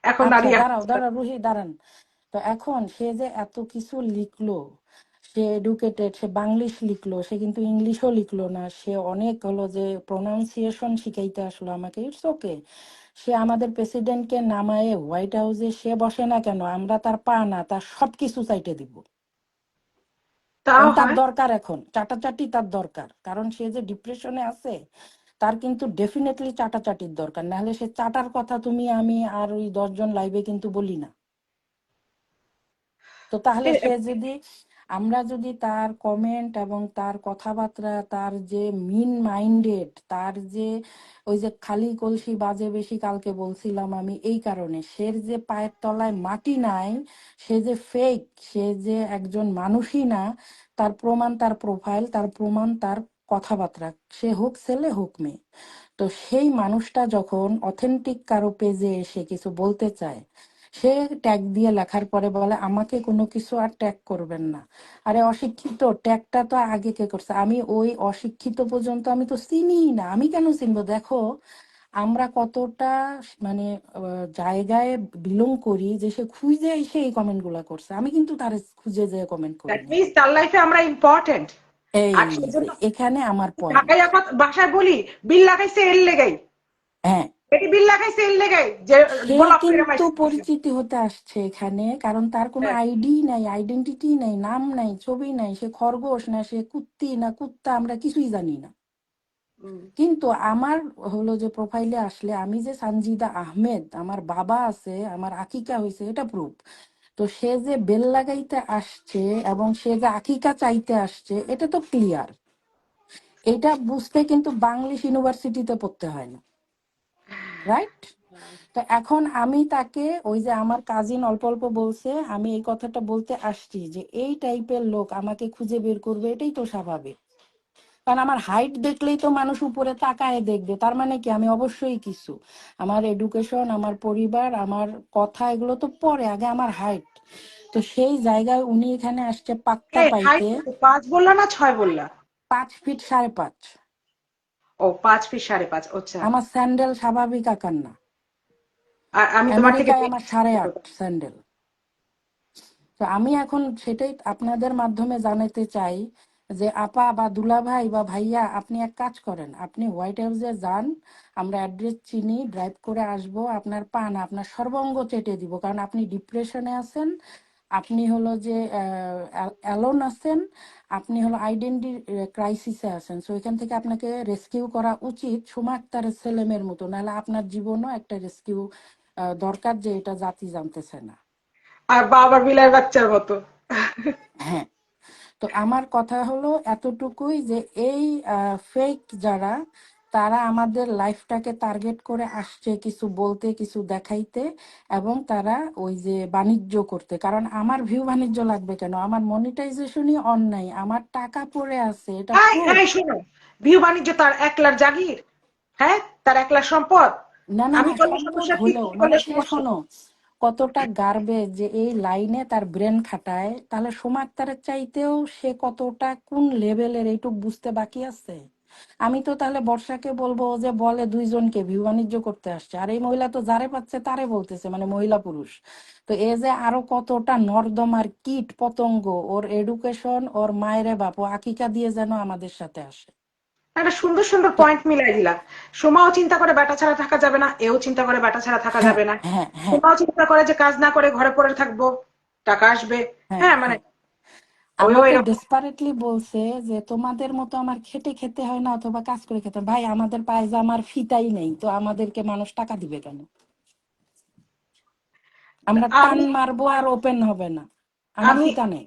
এখন আচ্ছা, দাঁড়িয়ে দাঁড়াও দাঁড়াও রুহি, দাঁড়ান। তো এখন সে যে এত কিছু লিখলো, সে এডুকেটেড, সে বাংলিশ লিখলো, সে কিন্তু ইংলিশও লিখলো না, সে অনেক হলো যে প্রোনাউন্সিয়েশন শিখাইতে আসলো আমাকে, ইটস ওকে। সে আমাদের প্রেসিডেন্টকে নামায়ে হোয়াইট হাউসে সে বসে না কেন, আমরা তার পা না তার সবকিছু চাইতে দিব। তাও কারণ তার হয়। দরকার, এখন চাটাচাটি তার দরকার, কারণ সে যে ডিপ্রেশনে আছে, তার কিন্তু ডেফিনেটলি চাটাচাটির দরকার, নাহলে সে চাটার কথা তুমি আমি আর ওই 10 জন লাইভে কিন্তু বলি না। তো তাহলে সে যদি, আমরা যদি তার কমেন্ট এবং তার কথাবার্তা, তার যে মিন মাইন্ডেড, তার যে ওই যে খালি কলসি বাজে বেশি কালকে বলছিলাম আমি, এই কারণে সে যে পায়ের তলায় মাটি নাই, সে যে ফেক, সে যে একজন মানুষই না, তার প্রমাণ তার প্রোফাইল, তার প্রমাণ তার কথাবার্তা, সে হোক ছেলে হোক মেয়ে। তো সেই মানুষটা যখন অথেন্টিক কারো পেজে এসে কিছু বলতে চায়, সে ট্যাগ দিয়ে লেখার পরে বলে আমাকে কোনো কিছু আর ট্যাগ করবেন না। আরে অশিক্ষিত, ট্যাগটা তো আগে কে করছে? আমি ওই অশিক্ষিত পর্যন্ত আমি তো চিনিই না, আমি কেন চিনবো? দেখো আমরা কতটা মানে জায়গায় বিলং করি, যে সে খুঁজে এসে এই কমেন্ট গুলা করছে, আমি কিন্তু তার খুঁজে যে কমেন্ট করি দ্যাট নাই। মিনস তার লাইফে আমরা ইম্পর্টেন্ট। এই আর যে সেজন্য এখানে আমার পয়েন্ট। ঢাকায় বাসায় বলি, বিল লাগাইছে এর লেগাই। হ্যাঁ, এটি বিল লাগাইছে এর লেগাই যে সে গোলাপ করে কিন্তু মাইছে। পরিচিতি হতে আসছে এখানে, কারণ তার কোনো হ্যাঁ। আইডি নাই, আইডেন্টিটি নাই, নাম নাই, ছবি নাই, সে খরগোশ না সে কুত্তি না কুত্তা আমরা কিছুই জানি না। হুম। কিন্তু আমার হলো যে প্রোফাইলে আসলে আমি যে সানজিদা আহমেদ, আমার বাবা আছে, আমার আকিকা হয়েছে, এটা প্রুফ। তো সে যে বেল লাগাইতে আসছে এবং সে যে আকিকা চাইতে আসছে, এটা তো ক্লিয়ার। এটা বুঝতে কিন্তু বাংলিশ ইউনিভার্সিটিতে পড়তে হয় না, রাইট? তো এখন আমি তাকে, ওই যে আমার কাজিন অল্প অল্প বলছে, আমি এই কথাটা বলতে আসছি যে এই টাইপের লোক আমাকে খুঁজে বের করবে, এটাই তো স্বাভাবিক। কারণ আমার হাইট দেখলেই তো মানুষ উপরে তাকায় দেখবে, তার মানে কি আমি অবশ্যই কিছু, আমার এডুকেশন, আমার পরিবার, আমার কথা, এগুলো তো পরে, আগে আমার হাইট। তো সেই জায়গায় উনি এখানে আসছে পাত্তা এই হাইট পাইতে। কত, 5 বললা না 6 বললা? 5 ফিট 5.5। ও 5 ফিট 5.5, আচ্ছা। আমার স্যান্ডেল স্বাভাবিক আকার না, আর আমি তোমার থেকে আমেরিকায় আমার বেশি ছোট। 8.5 স্যান্ডেল। তো আমি এখন সেটাই আপনাদের মাধ্যমে জানাতে চাই, যে আপা বা দুলাভাই বা ভাইয়া, আপনি এক কাজ করেন, আপনি হোয়াইট হাউসে যান, আমরা অ্যাড্রেস চিনি, ড্রাইভ করে আসব, আপনার পান আপনার সর্বাঙ্গ চেটে দিব, কারণ আপনি ডিপ্রেশনে আছেন, আপনি হলো যে অ্যালোন আছেন, আপনি হলো আইডেন্টি ক্রাইসিসে আছেন। সো এখান থেকে আপনাকে রেস্কিউ করা উচিত, সোমা আক্তারের ছেলেমেয়ের মতো, নাহলে আপনার জীবনও একটা রেস্কিউ দরকার, যে এটা জাতি জানতেছে না। আর বাবার বিলার বাচ্চার মতো। হ্যাঁ, তো আমার কথা হলো এতটুকুই, যে এই ফেক যারা, তারা আমাদের লাইফটাকে টার্গেট করে আসছে কিছু বলতে, কিছু দেখাইতে, এবং তারা ওই যে বাণিজ্য করতে। কারণ আমার ভিউ বাণিজ্য লাগবে কেন? আমার মনিটাইজেশনই অন নাই, আমার টাকা পড়ে আছে, এটা এই প্রুফ। এই শোনো, ভিউ বাণিজ্য তার একলার জাগির? হ্যাঁ, তার একলার সম্পদ? না না আমি না, করলে সম্পদ সমস্যা কি, হলেও তুমি মানে করলে সে সমস্যা শোনো কি? কতটা গার্বেজ যে এই লাইনে তার ব্রেন খাটায়, তাহলে সমাজতারের চাইতেও সে কতটা কোন লেভেলের এইটুক বুঝতে বাকি আছে। আমি তো তাহলে বর্ষাকে বলবো, ও যে বলে দুইজনকে ভিউ বাণিজ্য করতে আসছে, আর এই মহিলা তো যারে পাচ্ছে তারে বলতেছে, মানে মহিলা পুরুষ। তো এ যে আরো কতটা নর্দমার কীট পতঙ্গ, ওর এডুকেশন, ওর মায়েরে বাপ, ও আকিকা দিয়ে যেন আমাদের সাথে আসে। একটা সুন্দর সুন্দর তো পয়েন্ট মিলাই দিলা। সোমাও চিন্তা করে বেটা ছাড়া থাকা যাবে না, এও চিন্তা করে বেটা ছাড়া থাকা হ্যাঁ যাবে না। হ্যাঁ হ্যাঁ সোমাও চিন্তা করে যে কাজ না করে ঘরে পড়ে থাকবো, টাকা আসবে। হ্যাঁ হ্যাঁ মানে হ্যাঁ, ওইও আমাকে এরকম। ডেসপারেটলি বলছে যে তোমাদের মতো আমার খেটে খেতে হয় না, অথবা কাজ করে খেতে হয়। ভাই, আমাদের পায়জামার ফিতাই নেই, তো আমাদেরকে মানুষ টাকা দিবে কেন? আমরা টান আমি মারবো আর ওপেন হবে না, আমার আমি ফিতা নেই।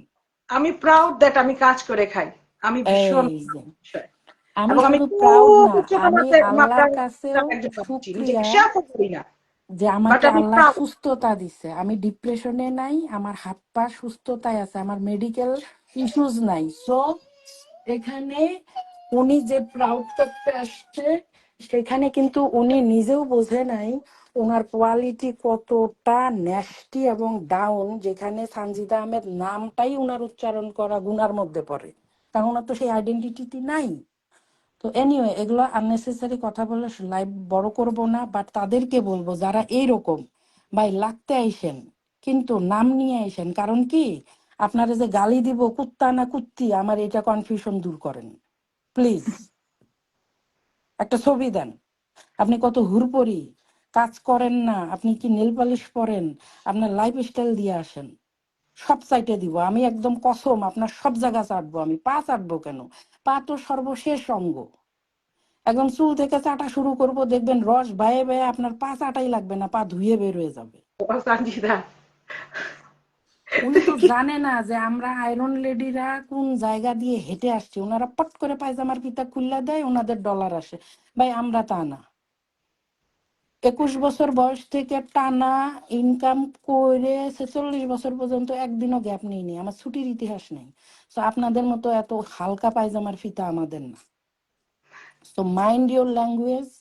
আমি প্রাউড দ্যাট আমি কাজ করে খাই। আমি ভীষণ এই যে, বিষয়। আমি এবং আমি শুধু প্রাউড খুব না, উচ্চতা আমি আল্লাহর কাছেও একজন ভাবছি, নিজেকে শুক্রিয়া শেয়ার করতে পারি না, যে বাট আমাকে আমি আল্লাহ প্রাউড। সুস্থতা দিছে। আমি ডিপ্রেশনে নাই, আমার হাত পা সুস্থতায় আছে, আমার মেডিকেল ইস্যুজ নাই। সো এখানে উনি যে প্রাউড করতে আসছে, সেখানে কিন্তু উনি নিজেও বোঝে নাই ওনার কোয়ালিটি কতটা ন্যাস্টি এবং ডাউন, যেখানে সানজিদা আহমেদ নামটাই উনার উচ্চারণ করা গুনার মধ্যে পড়ে, কারণ ওনার তো সেই আইডেন্টিটি নাই। তো এনিওয়ে, এগুলো আননেসেসারি কথা বলে লাইভ বড় করব না, বাট তাদেরকে বলবো যারা এইরকম, ভাই লাগতে আইসেন কিন্তু নাম নিয়ে আইসেন। কারণ কি, আপনারা যে গালি দিব কুত্তা না কুত্তি, আমার এটা কনফিউশন দূর করেন প্লিজ। একটা ছবি দেন, আপনি কত হুড়পড়ি, কাজ করেন না, আপনি কি নেল পালিশ পরেন, আপনার লাইফ স্টাইল দিয়ে আসেন, সব সাইটে দিব আমি, একদম কসম, আপনার সব জায়গা চাটবো আমি। পা চাটবো কেন? পা তো সর্বশেষ অঙ্গ। একদম চুল থেকে চাটা শুরু করব, দেখবেন রস বায়ে বায়ে আপনার পা চাটাই লাগবে না, পা ধুয়ে বের হয়ে যাবে। সঞ্জিদা, উনি তো জানে না যে আমরা আয়রন লেডিরা কোন জায়গা দিয়ে হেঁটে আসছি। ওনারা পট করে পায়জামার ফিতা খুললা দেয়, ওনাদের ডলার আসে। ভাই, আমরা তা না। 21 বছর বয়স থেকে টানা ইনকাম করে 46 বছর পর্যন্ত একদিনও গ্যাপ নেইনি, আমার ছুটির ইতিহাস নেই। তো আপনাদের মতো এত হালকা পায়জামার ফিতা আমাদের না। So mind your language,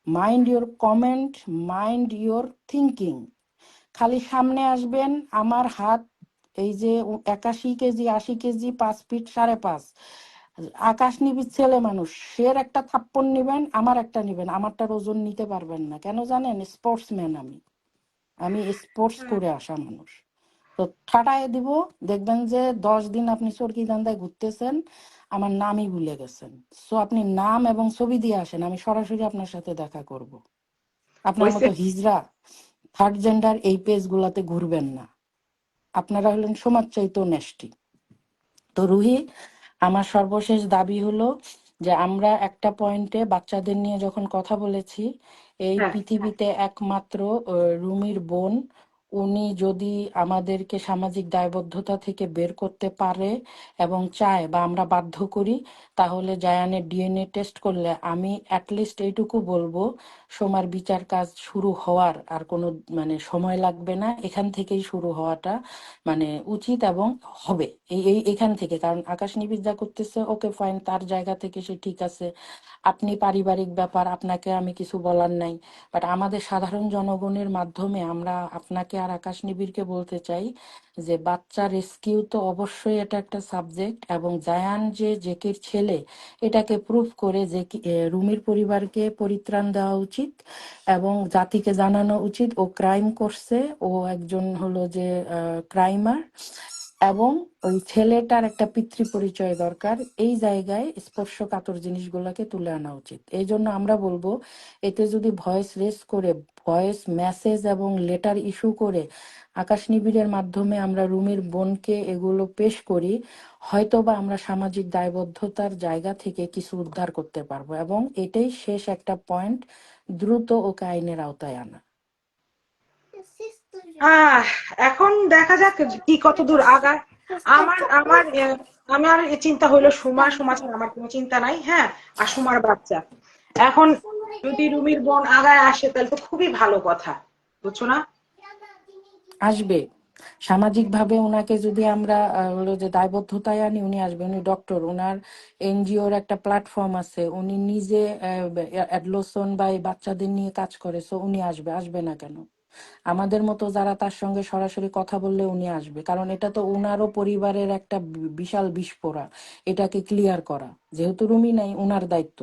mind your comment, mind your thinking. খালি সামনে আসবেন, আমার হাত এই যে 81 কেজি 80 কেজি, 5 ফিট 5.5, আকাশ নিবি ছেলে মানুষ, সের একটা থাপ্পড় নিবেন, আমার একটা নিবেন, আমারটার ওজন নিতে পারবেন না। কেন জানেন? স্পোর্টসম্যান আমি, আমি স্পোর্টস করে আসা মানুষ। তো ঠাটায় দিব, দেখবেন যে 10 দিন আপনি চরকি ধান্দায় ঘুরতেছেন, আমার নামই ভুলে গেছেন। সো আপনি নাম এবং ছবি দিয়ে আসেন, আমি সরাসরি আপনার সাথে দেখা করব। আপনার হয়েছে। মতো হিজড়া থার্ড জেন্ডার এই পেজ গুলাতে ঘুরবেন না। আপনারা হলেন সমাজ চাইতেও নেষ্টি। তো রুহি, আমার সর্বশেষ দাবি হলো যে আমরা একটা পয়েন্টে বাচ্চাদের নিয়ে যখন কথা বলেছি, এই হ্যাঁ, পৃথিবীতে একমাত্র রুমির বোন, উনি যদি আমাদেরকে সামাজিক দায়বদ্ধতা থেকে বের করতে পারে এবং চায়, বা আমরা বাধ্য করি, তাহলে জায়ানের ডিএনএ টেস্ট করলে আমি অ্যাটলিস্ট এইটুকু বলবো, সোমার বিচার কাজ শুরু হওয়ার আর কোনো মানে সময় লাগবে না, এখান থেকেই শুরু হওয়াটা মানে উচিত এবং হবে। এই এই এখান থেকে, কারণ আকাশ নিবিড় যা করতেছে, ওকে ফাইন, তার জায়গা থেকে সে ঠিক আছে। আপনি পারিবারিক ব্যাপার, আপনাকে আমি কিছু বলার নাই। বাট আমাদের সাধারণ জনগণের মাধ্যমে আমরা আপনাকে আর আকাশ নিবিড়কে বলতে চাই যে বাচ্চা রেস্কিউ তো অবশ্যই এটা একটা সাবজেক্ট, এবং জায়ান যে জেকের ছেলে, এটাকে প্রুফ করে যে রুমির পরিবারকে পরিত্রাণ দেওয়া উচিত এবং জাতিকে জানানো উচিত ও ক্রাইম করছে, ও একজন হলো যে ক্রাইমার, এবং ওই ছেলেটার একটা পিতৃ পরিচয় দরকার। এই জায়গায় স্পর্শকাতর জিনিসগুলোকে তুলে আনা উচিত। এই জন্য আমরা বলবো, এতে যদি ভয়েস রেস করে, ভয়েস মেসেজ এবং লেটার ইস্যু করে আকাশ নিবিড়ের মাধ্যমে আমরা রুমির বোনকে এগুলো পেশ করি, হয়তোবা আমরা সামাজিক দায়বদ্ধতার জায়গা থেকে কিছু উদ্ধার করতে পারবো, এবং এটাই শেষ একটা পয়েন্ট, দ্রুত ওকে আইনের আওতায় আনা। আহ এখন দেখা যাক কি কত দূর আগায়। আমার আমার আমার চিন্তা হইলো সুমা, সুমা ছাড়া আমার কোনো চিন্তা নাই। হ্যাঁ, আর সুমার বাচ্চা, এখন যদি রুমির বোন আগায় আসে তাহলে তো খুবই ভালো কথা, বুঝছো না? আসবে। সামাজিকভাবে ওনাকে যদি আমরা হলো যে দায়বদ্ধতায় আনি, উনি আসবে। উনি ডক্টর, ওনার এনজিওর একটা প্ল্যাটফর্ম আছে, উনি নিজে অ্যাডলোসন বা এই বাচ্চাদের নিয়ে কাজ করে, সো উনি আসবে। আসবে না কেন? আমাদের মতো যারা তার সঙ্গে সরাসরি কথা বললে উনি আসবে, কারণ এটা তো উনারও পরিবারের একটা বিশাল বিস্ফোরা, এটাকে ক্লিয়ার করা। যেহেতু রুমি নাই, উনার দায়িত্ব।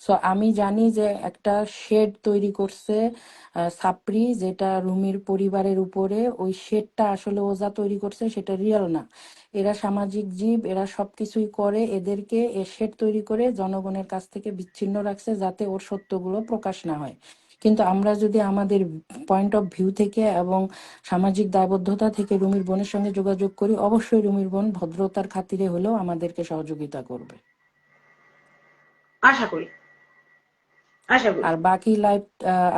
সো আমি জানি যে একটা শেড তৈরি করছে সাপড়ি, যেটা রুমির পরিবারের উপরে। ওই শেডটা আসলে ওজা তৈরি করছে, সেটা রিয়েল না। এরা সামাজিক জীব, এরা সবকিছুই করে। এদেরকে এ শেড তৈরি করে জনগণের কাছ থেকে বিচ্ছিন্ন রাখছে, যাতে ওর সত্যগুলো প্রকাশ না হয়। কিন্তু আমরা যদি আমাদের পয়েন্ট অফ ভিউ থেকে এবং সামাজিক দায়বদ্ধতা থেকে রুমির বোনের সঙ্গে যোগাযোগ করি, অবশ্যই রুমির বোন ভদ্রতার খাতিরে হলেও আমাদেরকে সহযোগিতা করবে। আশা করি, আশা করি। আর বাকি লাইফ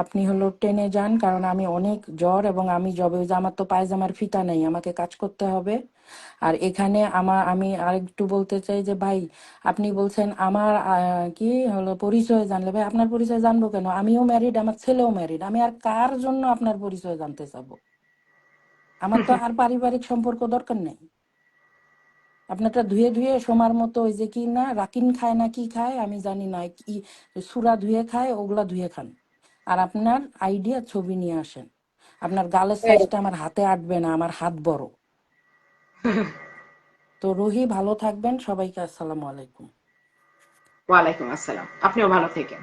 আপনি হলো টেনে যান, কারণ আমি অনেক জ্বর এবং আমি জবে, ওই যে আমার তো পায়জামার ফিতা নেই, আমাকে কাজ করতে হবে। আর এখানে আমি আরেকটু বলতে চাই যে ভাই, আপনি বলছেন আমার কি হলো পরিচয় জানলে। ভাই, আপনার পরিচয় জানবো কেন? আমিও ম্যারিড, আমার ছেলেও ম্যারিড। আমি আর কার জন্য আপনার পরিচয় জানতে চাবো? আমার তো আর পারিবারিক সম্পর্ক দরকার নেই। আপনারটা ধুয়ে ধুয়ে সোমার মতো, ওই যে কি না রাকিন খায় না কি খায় আমি জানি না, কি সুরা ধুয়ে খায়, ওগুলা ধুয়ে খান। আর আপনার আইডিয়া ছবি নিয়ে আসেন। আপনার গালের সাইজটা আমার হাতে আটবে না, আমার হাত বড়। তো রুহি, ভালো থাকবেন। সবাইকে আসসালামু আলাইকুম। ওয়ালাইকুম আসসালাম, আপনিও ভালো থেকেন।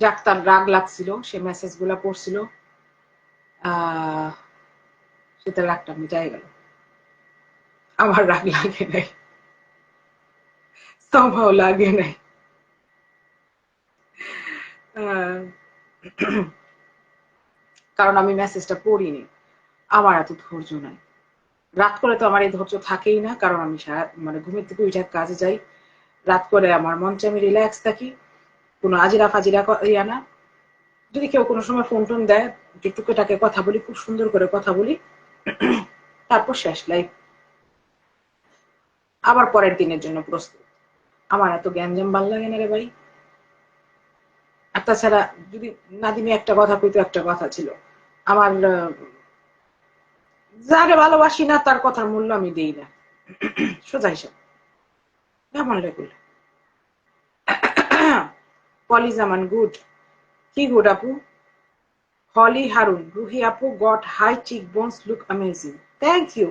যাক, তার রাগ লাগছিল, সে মেসেজ গুলা পড়ছিল, আহ সেটা রাগটা মিটাই গেল। আমার রাগ লাগে নাই, সম্ভব লাগে নাই। আহ, কারণ আমি মেসেজটা পড়িনি, আমার এত ধৈর্য নাই। রাত করে তো আমার এই ধৈর্য থাকেই না, কারণ আমি সারা মানে ঘুমের থেকে উঠে কাজে যাই। রাত করে আমার মন চাই আমি রিল্যাক্স থাকি, কোনো আজিরা ফাজিরা ইয়া না। যদি কেউ কোনো সময় ফোন টোন দেয়, একটু টুকেটাকে কথা বলি, খুব সুন্দর করে কথা বলি, তারপর শেষ লাইফ, আবার পরের দিনের জন্য প্রস্তুত। আমার এত গ্যাঞ্জাম ভাল লাগে না রে ভাই। আর তাছাড়া যদি নাদিমে একটা কথা কইতো, একটা কথা ছিল আমার, যারে ভালোবাসি না তার কথার মূল্য আমি দিই না, সোজা হিসাব। কেমন রেগুল পলি জামান গুড। কি গুড আপু? হলি হারুন, রুহি আপু got high cheek bones, look amazing. Thank you.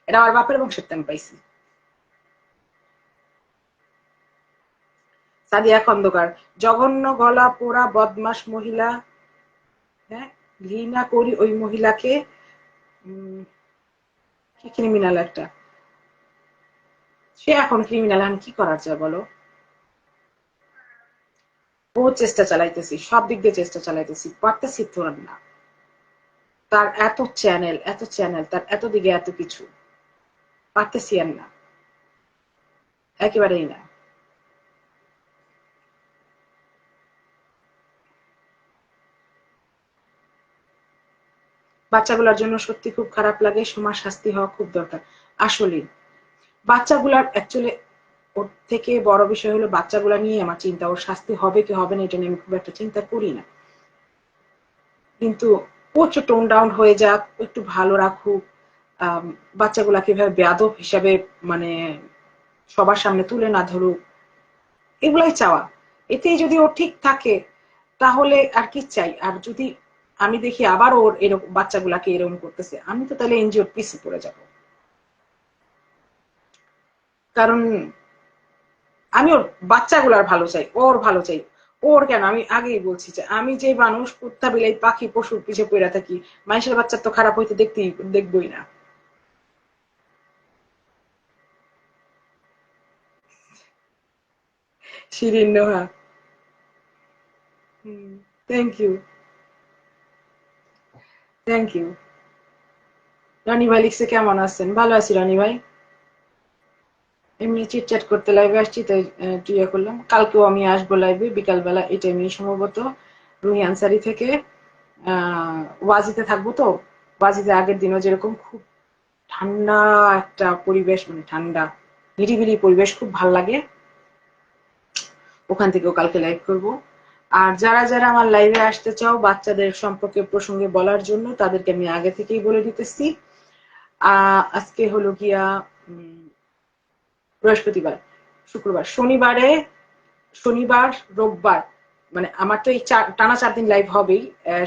এটা আমার বাপের বংশের তেম পাইছি। সাদিয়া খন্দকার, জঘন্য গলা পোড়া বদমাস মহিলা। হ্যাঁ, ঘৃণা করি ওই মহিলাকে। উম, কি ক্রিমিনাল একটা। সে এখন ক্রিমিনাল, এখন কি করার যায় বলো? বহু চেষ্টা চালাইতেছি, সব দিক দিয়ে চেষ্টা চালাইতেছি, পারতেছি তো না। তার এত চ্যানেল, এত চ্যানেল, তার এত দিকে এত কিছু, পারতেছি আর না, একেবারেই না। বাচ্চাগুলোর জন্য সত্যি খুব খারাপ লাগে, সমাজ শাস্তি হওয়া খুব দরকার। আসলে বাচ্চাগুলার অ্যাকচুয়ালি, ওর থেকে বড় বিষয় হলো বাচ্চাগুলা নিয়ে আমার চিন্তা। ওর শাস্তি হবে কি হবে না এটা নিয়ে আমি খুব একটা চিন্তা করি না। কিন্তু ও একটু টোন ডাউন হয়ে যাক, ও একটু ভালো রাখুক, আম, বাচ্চাগুলাকে এভাবে বেয়াদব হিসাবে মানে সবার সামনে তুলে না ধরুক, এগুলাই চাওয়া। এতেই যদি ও ঠিক থাকে তাহলে আর কি চাই। আর যদি আমি দেখি আবার ওর এরকম বাচ্চাগুলাকে এরকম করতেছে, আমি তো তাহলে এনজিওর পিছে পড়ে যাব। কারণ আমি ওর বাচ্চাগুলার ভালো চাই, ওর ভালো চাই। ওর কেন, আমি আগেই বলছি যে আমি যে মানুষ কুত্তা বিলাই পাখি পশুর পিছে পড়ে থাকি, মানুষের বাচ্চার তো খারাপ হইতে দেখতেই দেখবই না। Shirin Noha, thank you, thank you. রানী ভাই লিখছে কেমন আছেন? ভালো আছি রানী ভাই। এমনি চিটচ্যাট করতে লাইভে আসছি, তাই ইয়ে করলাম। কালকেও আমি আসবো লাইভে বিকালবেলা এই টাইমে সম্ভবত, রুহি আনসারি থেকে। ওয়াজিতে থাকবো তো। ওয়াজিতে আগের দিনও যেরকম খুব ঠান্ডা একটা পরিবেশ, মানে ঠান্ডা নিরিবিলি পরিবেশ, খুব ভাল লাগে। ওখান থেকেও কালকে লাইভ করব। আর যারা যারা আমার লাইভে আসতে চাও বাচ্চাদের সম্পর্কে প্রসঙ্গে বলার জন্য, তাদেরকে আমি আগে থেকেই বলে দিতেছি। আজকে হলো গিয়া বৃহস্পতিবার, শুক্রবার, শনিবার রোববার, মানে আমার তো এই টানা 4 দিন লাইভ হবেই।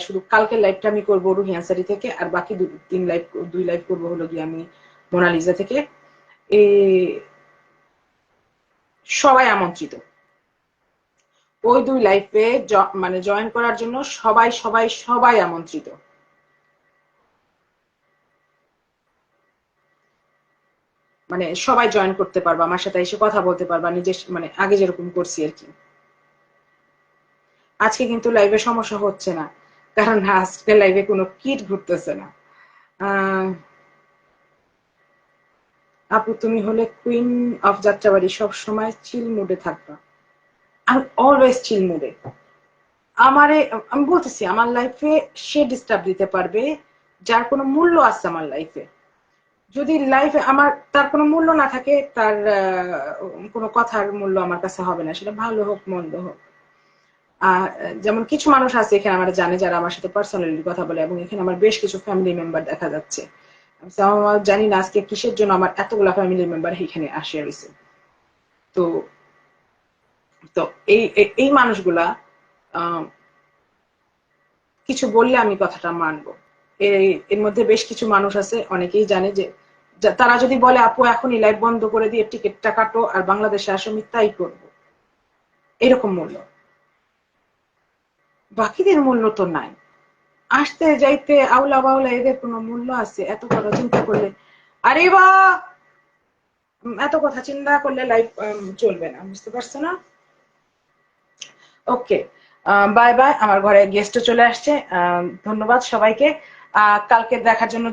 শুধু কালকের লাইভটা আমি করবো রুহি আনসারি থেকে, আর বাকি দুই লাইভ করবো হলো গিয়ে আমি মোনালিসা থেকে। এই সবাই আমন্ত্রিত ওই 2 লাইভে, মানে জয়েন করার জন্য সবাই সবাই সবাই আমন্ত্রিত। মানে সবাই জয়েন করতে পারবা, আমার সাথে এসে কথা বলতে পারবা, নিজের মানে আগে যেরকম করছি আর কি। আজকে কিন্তু লাইভে সমস্যা হচ্ছে না, কারণ আজকে লাইভে কোনো কিট ঘুরতেছে না। আহ আপু তুমি হলে কুইন অফ যাত্রাবাড়ি, সব সময় চিল মুডে থাকবা। আমি অলওয়েজ চিল মুডে। আমি বলতেছি, আমার লাইফে সে ডিস্টার্ব দিতে পারবে যার কোনো মূল্য আছে আমার লাইফে। যদি লাইফে তার কোনো মূল্য না থাকে, তার কোনো কথার মূল্য আমার কাছে হবে না, সেটা ভালো হোক মন্দ হোক। যেমন কিছু মানুষ আছে এখানে আমার জানে, যারা আমার সাথে পার্সোনালি কথা বলে, এবং এখানে আমার বেশ কিছু ফ্যামিলি মেম্বার দেখা যাচ্ছে। আমার জানি না আজকে কিসের জন্য আমার এতগুলা ফ্যামিলি মেম্বার এখানে আসে রয়েছে। তো তো এই মানুষগুলা কিছু বললে আমি কথাটা মানবো। এর মধ্যে বেশ কিছু মানুষ আছে, অনেকেই জানে যে তারা যদি বলে আপু এখনই লাইভ বন্ধ করে দিয়ে টিকিটটা কাটো আর বাংলাদেশে আসো, আমি তাই করবো। এরকম মূল্য। বাকিদের মূল্য তো নাই। আসতে যাইতে আউলা বাউলা, এদের কোনো মূল্য আছে? এত কথা চিন্তা করলে, আরে বা এত কথা চিন্তা করলে লাইফ চলবে না, বুঝতে পারছো না? ওকে, বাই বাই, আমার ঘরে গেস্টও চলে আসছে। ধন্যবাদ সবাইকে। কালকে দেখার জন্য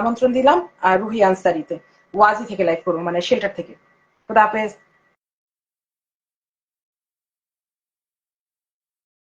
আমন্ত্রণ দিলাম। রুহি আনসারিতে ওয়াজি থেকে লাইভ করবো, মানে শেল্টার থেকে। খুদা হাফেজ।